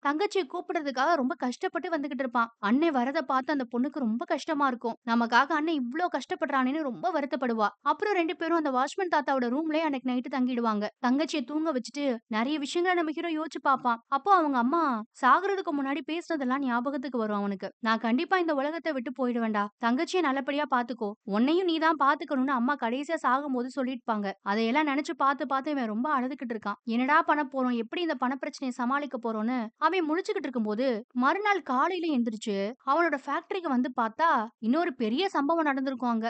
தங்கச்சிய கூப்பிடுறதுக்காக ரொம்ப கஷ்டப்பட்டு வந்துகிட்டு இருப்பான். அண்ணன் வரத பார்த்து அந்த பொண்ணுக்கு ரொம்ப கஷ்டமா இருக்கும். நமக்காக அண்ணன் இவ்ளோ கஷ்டப்படுறானேன்னு ரொம்ப வருத்தப்படுவா. அப்புறம் 2 பேரும் அந்த வாட்ச்மேன் தாத்தாவோட ரூம்லயே அன்னைக்கு நைட்டு தங்கிடுவாங்க. தங்கச்சிய தூங்க வச்சுட்டு நிறைய விஷயங்கள நம்ம ஹீரோ யோசிச்சு பார்ப்பான். அப்போ அவங்க அம்மா சாகுறதுக்கு முன்னாடி பேசுனதெல்லாம் ஞாபகத்துக்கு வரும் அவனுக்கு. நான் கண்டிப்பா இந்த உலகத்தை விட்டு போயிடுவேன்டா. தங்கச்சிய நல்லபடியா பாத்துக்கோ. உன்னையும் நீ தான் பாத்துக்கணும்னு அம்மா கடைசியா சாகும்போது சொல்லிருப்பாங்க. அதையெல்லாம் நினைச்சு பார்த்து பார்த்து இவன் ரொம்ப அழுதுகிட்டு இருக்கான். என்னடா பண்ண போறோம்? எப்படி இந்த பண பிரச்சனையை சமாளிக்க போறோம்னு அவன் முழிச்சுக்கிட்டு இருக்கும்போது மறுநாள் காலையில எந்திரிச்சு அவனோட ஃபேக்டரிக்கு வந்து பார்த்தா இன்னொரு பெரிய சம்பவம் நடந்திருக்கும் அங்க.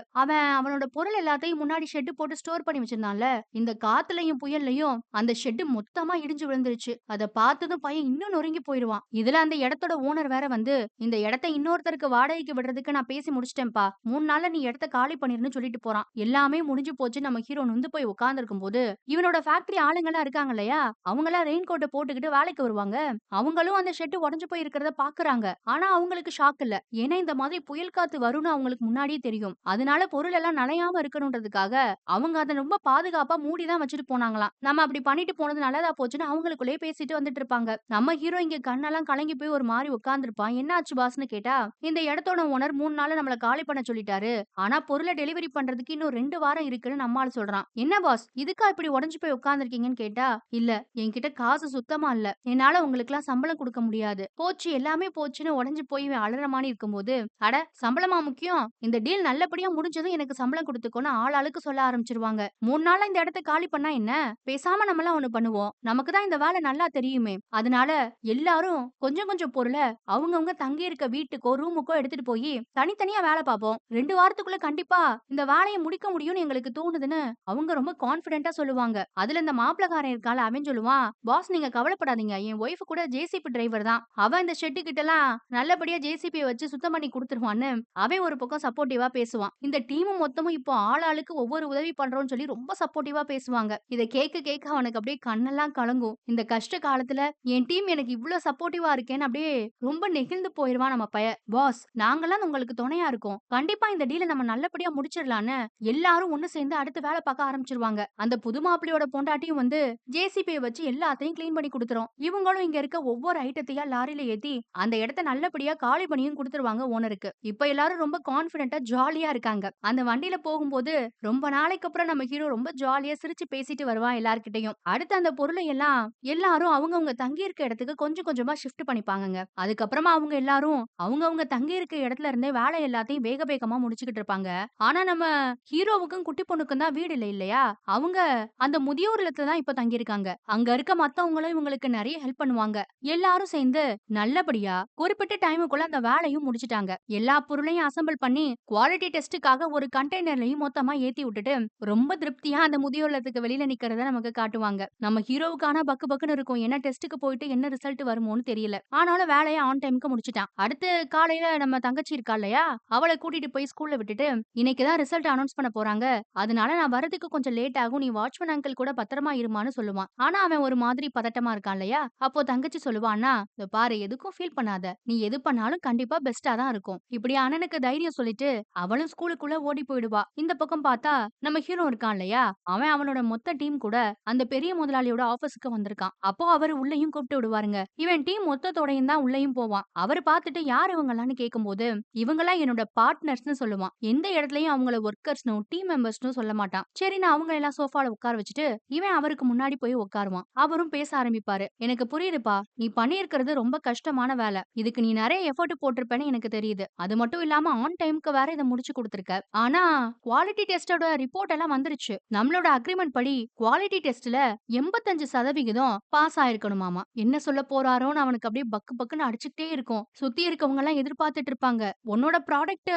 அவனோட பொருள் எல்லாத்தையும் முன்னாடி ஷெட் போட்டு ஸ்டோர் பண்ணி வச்சிருந்தான்ல. இந்த காத்துலயும் புயல்லையும் அந்த ஷெட் மொத்தமா இடிஞ்சு விழுந்துருச்சு. அத பார்த்ததும் பையன் இன்னும் நொறுங்கி போயிடுவான். இதுல அந்த இடத்தோட ஓனர் வேற வந்து இந்த இடத்தை இன்னொருத்தருக்கு வாடகைக்கு விடுறதுக்கு நான் பேசி முடிச்சிட்டேன்ப்பா. 3 நாள்ல நீ இடத்த காலி பண்ணிருன்னு சொல்லிட்டு போறான். எல்லாமே முடிஞ்சு போச்சு. நம்ம ஹீரோ நொந்து போய் உட்கார்ந்து இருக்கும்போது இவனோட ஃபேக்டரி ஆளுங்கலாம் இருக்காங்க இல்லையா? அவங்கலாம் ரெயின் கோட்ட போட்டுக்கிட்டு வேலைக்கு வருவாங்க. அவங்களும் அந்த ஷெட் உடைஞ்சு போய் இருக்கிறத பாக்குறாங்க. ஆனா அவங்களுக்கு ஷாக் இல்ல. ஏன்னா இந்த மாதிரி புயல் காத்து வரும்னு அவங்களுக்கு முன்னாடியே தெரியும். அதனால பொருள் எல்லாம் நனையாம இருக்கணும்ன்றதுக்காக அவங்க அத ரொம்ப பாதுகாப்பா மூடி தான் வச்சுட்டு போனாங்களாம். நம்ம அப்படி பண்ணிட்டு போனது நல்லதா போச்சுன்னு அவங்களுக்குள்ளேயே பேசிட்டு வந்துட்டு இருப்பாங்க. நம்ம ஹீரோ இங்க கண்ணெல்லாம் கலங்கி போய் ஒரு மாரி உட்கார்ந்திருப்பான். "என்ன ஆச்சு பாஸ்ன்னு?" கேட்டா, "இந்த இடத்தோட ஓனர் 3 நாள்ல நம்மள காலி பண்ண சொல்லிட்டாரு. ஆனா பொருள டெலிவரி பண்றதுக்கு இன்னும் 2 வாரம் இருக்குன்னு" நம்ம ஆளு சொல்றான். "என்ன பாஸ் இதுக்கா இப்படி உடைஞ்சு போய் உட்கார்ந்திருக்கீங்கன்னு?" கேட்டா, "இல்ல என்கிட்ட காசு சுத்தமா இல்ல. என்னால உங்களுக்கெல்லாம் சம்பளம் குடுக்க முடியாது. போச்சு எல்லாமே போச்சுன்னு உடைஞ்சு போய் இவன் அழற மாரி இருக்கும்போது, அட சம்பளமா முக்கியம்? இந்த டீல் நல்லபடியா முடிஞ்சதும் எனக்கு சம்பளம் குடுத்துக்கோன்னு ஆளாளுக்கு சொல்ல ஆரம்பிச்சுருவாங்க. 3 நாள்ல இந்த இடத்த காலி பண்ணா என்ன? பேசாம நம்மலாம் ஒண்ணு பண்ணுவோம். நமக்கு தான் இந்த வேலை நல்லா தெரியுமே. அதனால எல்லாரும் கொஞ்சம் கொஞ்சம் பொருள அவங்கவங்க தங்கி இருக்க வீட்டுக்கோ, ரூமுக்கோ எடுத்துட்டு போயி தனித்தனியா வேலை பார்ப்போம். 2 வாரத்துக்குள்ள கண்டிப்பா இந்த வேலைய முடிக்க முடியும்னு எங்களுக்கு தோணுதுன்னு அவங்க ரொம்ப கான்ஃபிடென்ட்டா சொல்லுவாங்க. அதுல இந்த மாப்பிளக்காரன் இருக்கான்ல அவன் சொல்லுவான், "பாஸ் நீங்க கவலைப்படாதீங்க. என் ஒய்ஃப் கூட ஜேசிபி டிரைவர் தான். அவன் இந்த ஷெட்டு கிட்டலாம் நல்லபடியா ஜேசிபிய வச்சு சுத்தம் பண்ணி குடுத்துருவான்னு" அவன் ஒரு பக்கம் சப்போர்ட்டிவா பேசுவான். இந்த டீம் மொத்தமும் இப்போ ஆளாளுக்கு ஒவ்வொரு உதவி பண்றோம்னு சொல்லி ரொம்ப சப்போர்ட்டிவா பேசுவாங்க. இத கேட்க கேட்க அவனுக்கு அப்படியே கண்ணெல்லாம் கலங்கும். இந்த கஷ்ட காலத்துல என் டீம் எனக்கு இவ்ளோ சப்போர்ட்டிவா இருக்கேன்னு அப்படியே ரொம்ப நெகிழ்ந்து போயிருவான் நம்ம பையன். "பாஸ் நாங்கலாம் உங்களுக்கு துணையா இருக்கோம். கண்டிப்பா இந்த டீல நம்ம நல்லபடியா முடிச்சிடலான்னு" எல்லாரும் ஒண்ணு சேர்ந்து அடுத்து வேலை பார்க்க ஆரம்பிச்சுருவாங்க. அந்த புது மாப்பிள்ளையோட பொண்டாட்டியும் வந்து ஜேசிபிய வச்சு எல்லாத்தையும் கிளீன் பண்ணி குடுத்துரும். இவங்களும் இங்க இருக்க ஒவ்வொரு ஐட்டத்தையா லாரில ஏத்தி அந்த இடத்த நல்லபடியா காலி பண்ணியும் குடுத்துருவாங்க ஓனருக்கு. இப்ப எல்லாரும் ரொம்ப கான்ஃபிடென்ட்டா ஜாலியா இருக்காங்க. அந்த வண்டியில போகும்போது ரொம்ப நாளைக்கு அப்புறம் நம்ம ஹீரோ ரொம்ப ஜாலியா சிரிச்சு பேசிட்டு வருவான் எல்லார்கிட்டயும். அடுத்து அந்த பொருளை எல்லாம் எல்லாரும் அவங்கவங்க தங்கி இருக்க இடத்துக்கு கொஞ்சம் கொஞ்சமா ஷிஃப்ட் பண்ணிப்பாங்கங்க. அதுக்கப்புறமா அவங்க எல்லாரும் அவங்கவங்க தங்கி இருக்க இடத்துல இருந்தே வேலை எல்லாத்தையும் வேக வேகமா முடிச்சுக்கிட்டு இருப்பாங்க. ஆனா நம்ம ஹீரோவுக்கும் குட்டி பொண்ணுக்கும் தான் வீடு இல்ல இல்லையா? அவங்க அந்த முதியோர் இல்லத்துல தான் இப்ப தங்கியிருக்காங்க. அங்க இருக்க மத்தவங்களும் இவங்களுக்கு நெறைய ஹெல்ப் பண்ணுவாங்க. எல்லாரும் சேர்ந்து நல்லபடியா குறிப்பிட்ட டைமுக்குள்ள அந்த வேலையும் முடிச்சுட்டாங்க. எல்லா பொருளையும் அசெம்பிள் பண்ணி குவாலிட்டி டெஸ்டுக்காக ஒரு கண்டெய்னர்லயும் மொத்தமா ஏத்தி விட்டுட்டு ரொம்ப திருப்தியா அந்த முதியோர் இல்லத்துக்கு வெளியில நிக்கிறத நமக்கு காட்டுவாங்க. நம்ம ஹீரோவுக்கு ஆனா பக்கு பக்குன்னு இருக்கும். ஏன்னா டெஸ்டுக்கு போயிட்டு என்ன ரிசல்ட் வருமோன்னு தெரியல. ஆனாலும் வேலைய ஆன் டைம்க்கு முடிச்சுட்டான். அடுத்து காலையில நம்ம தங்கச்சி இருக்கா இல்லையா? அவள கூட்டிட்டு போய் ஸ்கூல்ல விட்டுட்டு, "இன்னைக்கு தான் ரிசல்ட் அனௌன்ஸ் பண்ண போறாங்க. அதனால நான் வரதுக்கு கொஞ்சம் லேட் ஆகும். நீ வாட்ச்மேன் அங்கிள் கூட பத்திரமா இருமான்னு" சொல்லுவான். ஆனா அவன் ஒரு மாதிரி பதட்டமா இருக்கான் இல்லையா? அப்போ தங்கச்சி சொல்லுவா, "அண்ணா இதோ பாரு எதுக்கும் ஃபீல் பண்ணாத. நீ எது பண்ணாலும் கண்டிப்பா பெஸ்ட்டா தான் இருக்கும்." இப்படி அண்ணனுக்கு தைரியம் சொல்லிட்டு அவளும் ஸ்கூலுக்குள்ள ஓடி போயிடுவா. இந்த பக்கம் பார்த்தா நம்ம ஹீரோ இருக்கான் இல்லையா? அவன் அவனோட மொத்த டீம் கூட அந்த பெரிய முதலாளியோட ஆபீஸ்க்கு வந்திருக்கான். அப்போ அவரு உள்ளயும் கூப்பிட்டு விடுவாருங்க. இவன் டீம் மொத்தத்தோடயும் தான் உள்ளயும் போவான். அவரு பார்த்துட்டு யார் இவங்கலான்னு கேட்கும்போது, இவங்கலாம் என்னோட பார்ட்னர்ஸ்ன்னு சொல்லுவான். எந்த இடத்துலயும் அவங்கள ஒர்க்கர்ஸ்னும், டீம் மெம்பர்ஸ்னும் சொல்ல மாட்டான். சரின்னு அவங்க எல்லாம் சோஃபால உட்கார வச்சுட்டு, இவன் அவருக்கு முன்னாடி போய் உட்காருவான். அவரும் பேச ஆரம்பிப்பாரு. "எனக்கு புரியுதுப்பா. நீ பண்ணியிருக்கிறது ரொம்ப கஷ்டமான வேலை. இதுக்கு நீ நெறைய எஃபோர்ட் போட்டிருப்பேன்னு எனக்கு தெரியுது. அது மட்டும் இல்லாம ஆன் டைம்க்கு வேற இத முடிச்சு குடுத்திருக்க. ஆனா குவாலிட்டி டெஸ்டோட ரிப்போர்ட் எல்லாம் வந்துருச்சு. நம்மளோட அக்ரீமெண்ட் படி குவாலிட்டி டெஸ்ட்ல 85% பாஸ் ஆயிருக்கணுமாமா." என்ன சொல்ல போறாரோன்னு அவனுக்கு அப்படியே பக்கு பக்குன்னு அடிச்சுக்கிட்டே இருக்கும். சுத்தி இருக்கவங்க எல்லாம் எதிர்பார்த்துட்டு இருப்பாங்க. "உன்னோட ப்ராடக்ட்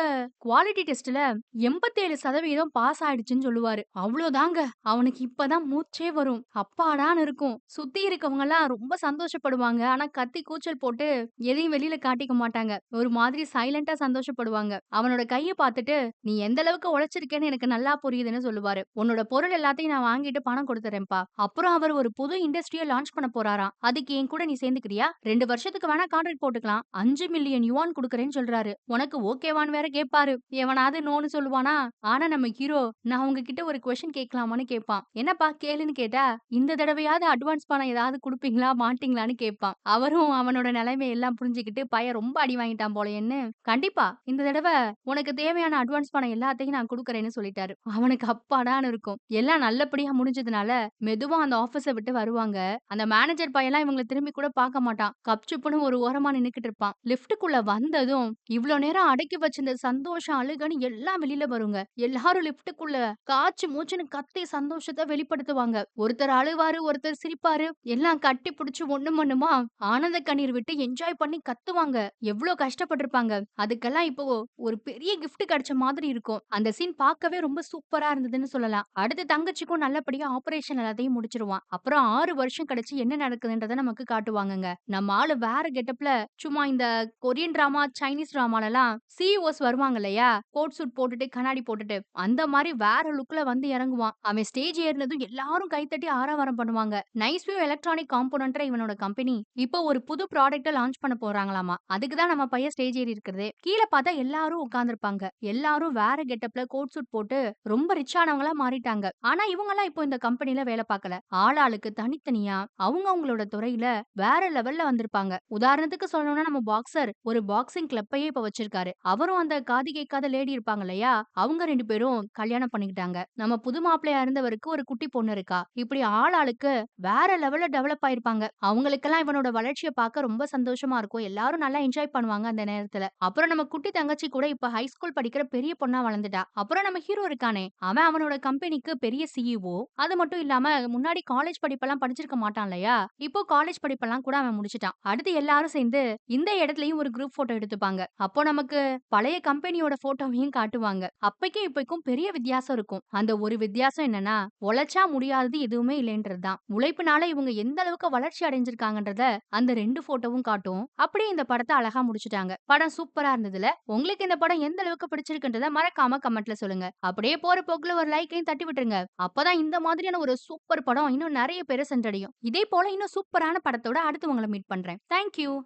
குவாலிட்டி டெஸ்ட்ல 87% பாஸ் ஆயிடுச்சுன்னு" சொல்லுவாரு. அவ்ளோதாங்க. அவனுக்கு இப்பதான் மூச்சே வரும். அப்பாடான்னு இருக்கும். சுத்தி இருக்கவங்க எல்லாம் ரொம்ப சந்தோஷப்படுவாங்க. ஆனா கத்தி கூச்சல் போட்டு எதையும் வெளியில காட்டிக்க மாட்டாங்க. ஒரு மாதிரி சைலன்ட்டா சந்தோஷப்படுவாங்க. அவனோட கைய பார்த்துட்டு, "நீ எந்த அளவுக்கு உழைச்சிருக்கேன்னு எனக்கு நல்லா புரியுதுன்னு" சொல்லுவாரு. "உன்னோட பொருள் எல்லாத்தையும் நான் வாங்கிட்டு பணம் குடுத்துர்றேன்ப்பா." அப்புறம் அவர் ஒரு புது இண்டஸ்ட்ரிய லான்ச் பண்ண போறாராம். "அதுக்கு என் கூட நீ சேர்ந்துக்கிறியா? 2 வருஷத்துக்கு வேணா கான்ட்ராக்ட் போட்டுக்கலாம். 5 மில்லியன் யுவான் குடுக்குறேன்னு சொல்றாரு." உனக்கு ஓகேவான்னு வேற கேட்பாரு. எவனாவது நோன்னு சொல்லுவானா? ஆனா நம்ம ஹீரோ, "நான் உங்ககிட்ட ஒரு கொஸ்டின் கேட்கலாமான்னு?" கேட்பான். "என்னப்பா கேளுன்னு" கேட்டா, "இந்த தடவையாவது அட்வான்ஸ் பணம் ஏதாவது குடுப்பீங்களா? மாட்டீங்களான்னு?" கேட்பான். அவரும் அவனோட நிலைமைய எல்லாம் புரிஞ்சுகிட்டு, பையன் ரொம்ப அடி வாங்கிட்டான் போலயேன்னு, "கண்டிப்பா இந்த தடவ உனக்கு தேவையான அட்வான்ஸ் பணம் எல்லாத்தையும் நான் குடுக்குறேன்னு" சொல்லிட்டாரு. அவனுக்கு அப்பாடான்னு இருக்கும். எல்லாம் நல்லபடியா முடிஞ்சதுனால, மெதுவா அந்த ஆஃபீஸ விட்டு வருவாங்க. அந்த மேனேஜர் பையன்லாம் இவங்கள திரும்பி கூட பார்க்க மாட்டான். கப்சுப்புன்னு ஒரு ஓரமா நின்னுக்கிட்டு இருப்பான். லிஃப்ட்டுக்குள்ள வந்ததும், இவ்ளோ நேரம் அடக்கி வச்சிருந்த சந்தோஷம், அழுகைன்னு எல்லாம் வெளியில வருங்க. எல்லாரும் லிஃப்ட்டுக்குள்ள காச்சு மூச்சுன்னு கத்தி சந்தோஷத்த வெளிப்படுத்துவாங்க. ஒருத்தர் அழுவாரு, ஒருத்தர் சிரிப்பாரு. எல்லாம் கட்டி புடிச்சு ஒண்ணும் ஒண்ணுமா ஆனந்த கண்ணீர் விட்டு என்ஜாய் பண்ணி கத்துவாங்க. எவ்ளோ கஷ்டப்பட்டுருப்பாங்க. அதுக்கெல்லாம் இப்போ ஒரு பெரிய கிஃப்ட் கிடைச்ச மாதிரி இருக்கும். அந்த சீன் பார்க்கவே ரொம்ப சூப்பரா இருந்ததுன்னு சொல்லலாம். அடுத்து தங்கச்சிக்கும் நல்லபடியா ஆப்பரேஷன் எல்லாத்தையும் முடிச்சிருவான். அப்புறம் 6 வருஷம் கழிச்சு என்ன நடக்குதுன்றத நமக்கு காட்டுவாங்கங்க. நம்ம ஆளு வேற கெட்டப்ல சும்மா இந்த கொரியன் டிராமா, சைனீஸ் டிராமாலலாம் சிஇஓஸ் வருவாங்க இல்லையா? கோட் சூட் போட்டுட்டு, கண்ணாடி போட்டுட்டு, அந்த மாரி வேற லுக்ல வந்து இறங்குவான். அவன் ஸ்டேஜ் ஏறுனதும் எல்லாரும் கைத்தட்டி ஆரவாரம் பண்ணுவாங்க. நைஸ் வியூ எலக்ட்ரானிக் காம்போனன்ட்ற இவனோட கம்பெனி இப்போ ஒரு புது ப்ராடக்ட்ட லான்ச் பண்ண போறாங்களாமா. அதுக்கு தான் நம்ம பையன் ஸ்டேஜ் ஏறி இருக்கிறதே. கீழ பார்த்தா எல்லாரும் உட்கார்ந்திருப்பாங்க. எல்லாரும் வேற வேற கெட்டப்ல கோட் சூட் போட்டு ரொம்ப ரிச் ஆனவங்களா மாறிட்டாங்க. ஆனா இவங்கலாம் இப்போ இந்த கம்பெனில வேலை பார்க்கல. ஆளாளுக்கு தனித்தனியா அவங்க அவங்களோட துறையில வேற லெவல்ல வந்திருப்பாங்க. உதாரணத்துக்கு சொல்லணும்னா நம்ம பாக்ஸர் ஒரு பாக்ஸிங் கிளப்பையே இப்ப வச்சிருக்காரு. அவரும் அந்த காது கேட்காத லேடி இருப்பாங்க இல்லையா? அவங்க 2 பேரும் கல்யாணம் பண்ணிக்கிட்டாங்க. நம்ம புது மாப்பிள்ளையா இருந்தவருக்கு ஒரு குட்டி பொண்ணு இருக்கா. இப்படி ஆளாளுக்கு வேற லெவல்ல டெவலப் ஆயிருப்பாங்க. அவங்களுக்கெல்லாம் இவனோட வளர்ச்சிய பார்க்க ரொம்ப சந்தோஷமா இருக்கும். எல்லாரும் நல்லா என்ஜாய் பண்ணுவாங்க அந்த நேரத்துல. அப்புறம் நம்ம குட்டி தங்கச்சி கூட இப்ப ஹை ஸ்கூல் படிக்கிற பெரிய பொண்ணா வளர்ந்துட்டா. அப்புறம் நம்ம ஹீரோ இருக்கானே, அவன் அவனோட கம்பெனிக்கு பெரிய சிஇஓ. அது மட்டும் இல்லாம முன்னாடி காலேஜ் படிப்பெல்லாம் படிச்சிருக்க மாட்டான் இல்லையா? இப்போ காலேஜ் படிப்பெல்லாம் கூட அவன் முடிச்சுட்டான். அடுத்து எல்லாரும் சேர்ந்து இந்த இடத்துலயும் ஒரு குரூப் போட்டோ எடுத்துப்பாங்க. அப்போ நமக்கு பழைய கம்பெனியோட போட்டோவையும் காட்டுவாங்க. அப்பைக்கும் இப்பைக்கும் பெரிய வித்தியாசம் இருக்கும். அந்த ஒரு வித்தியாசம் என்னன்னா, உழைச்சா முடியாதது எதுவுமே இல்லைன்றது தான். உழைப்புனால இவங்க எந்த அளவுக்கு வளர்ச்சி அடைஞ்சிருக்காங்கன்றத அந்த 2 போட்டோவும் காட்டும். அப்படியே இந்த படத்த அழகா முடிச்சுட்டாங்க. படம் சூப்பரா இருந்ததுல. உங்களுக்கு இந்த படம் எந்த அளவுக்கு பிடிச்சிருக்குன்றத மறக்காம கமெண்ட்ல சொல்லுங்க. அப்படியே போற போக்குல ஒரு லைக்கையும் தட்டி விட்டுருங்க. அப்பதான் இந்த மாதிரியான ஒரு சூப்பர் படம் இன்னும் நெறைய பேர சென்றடையும். இதே போல இன்னும் சூப்பரான படத்தோட அடுத்து உங்கள மீட் பண்றேன். Thank you.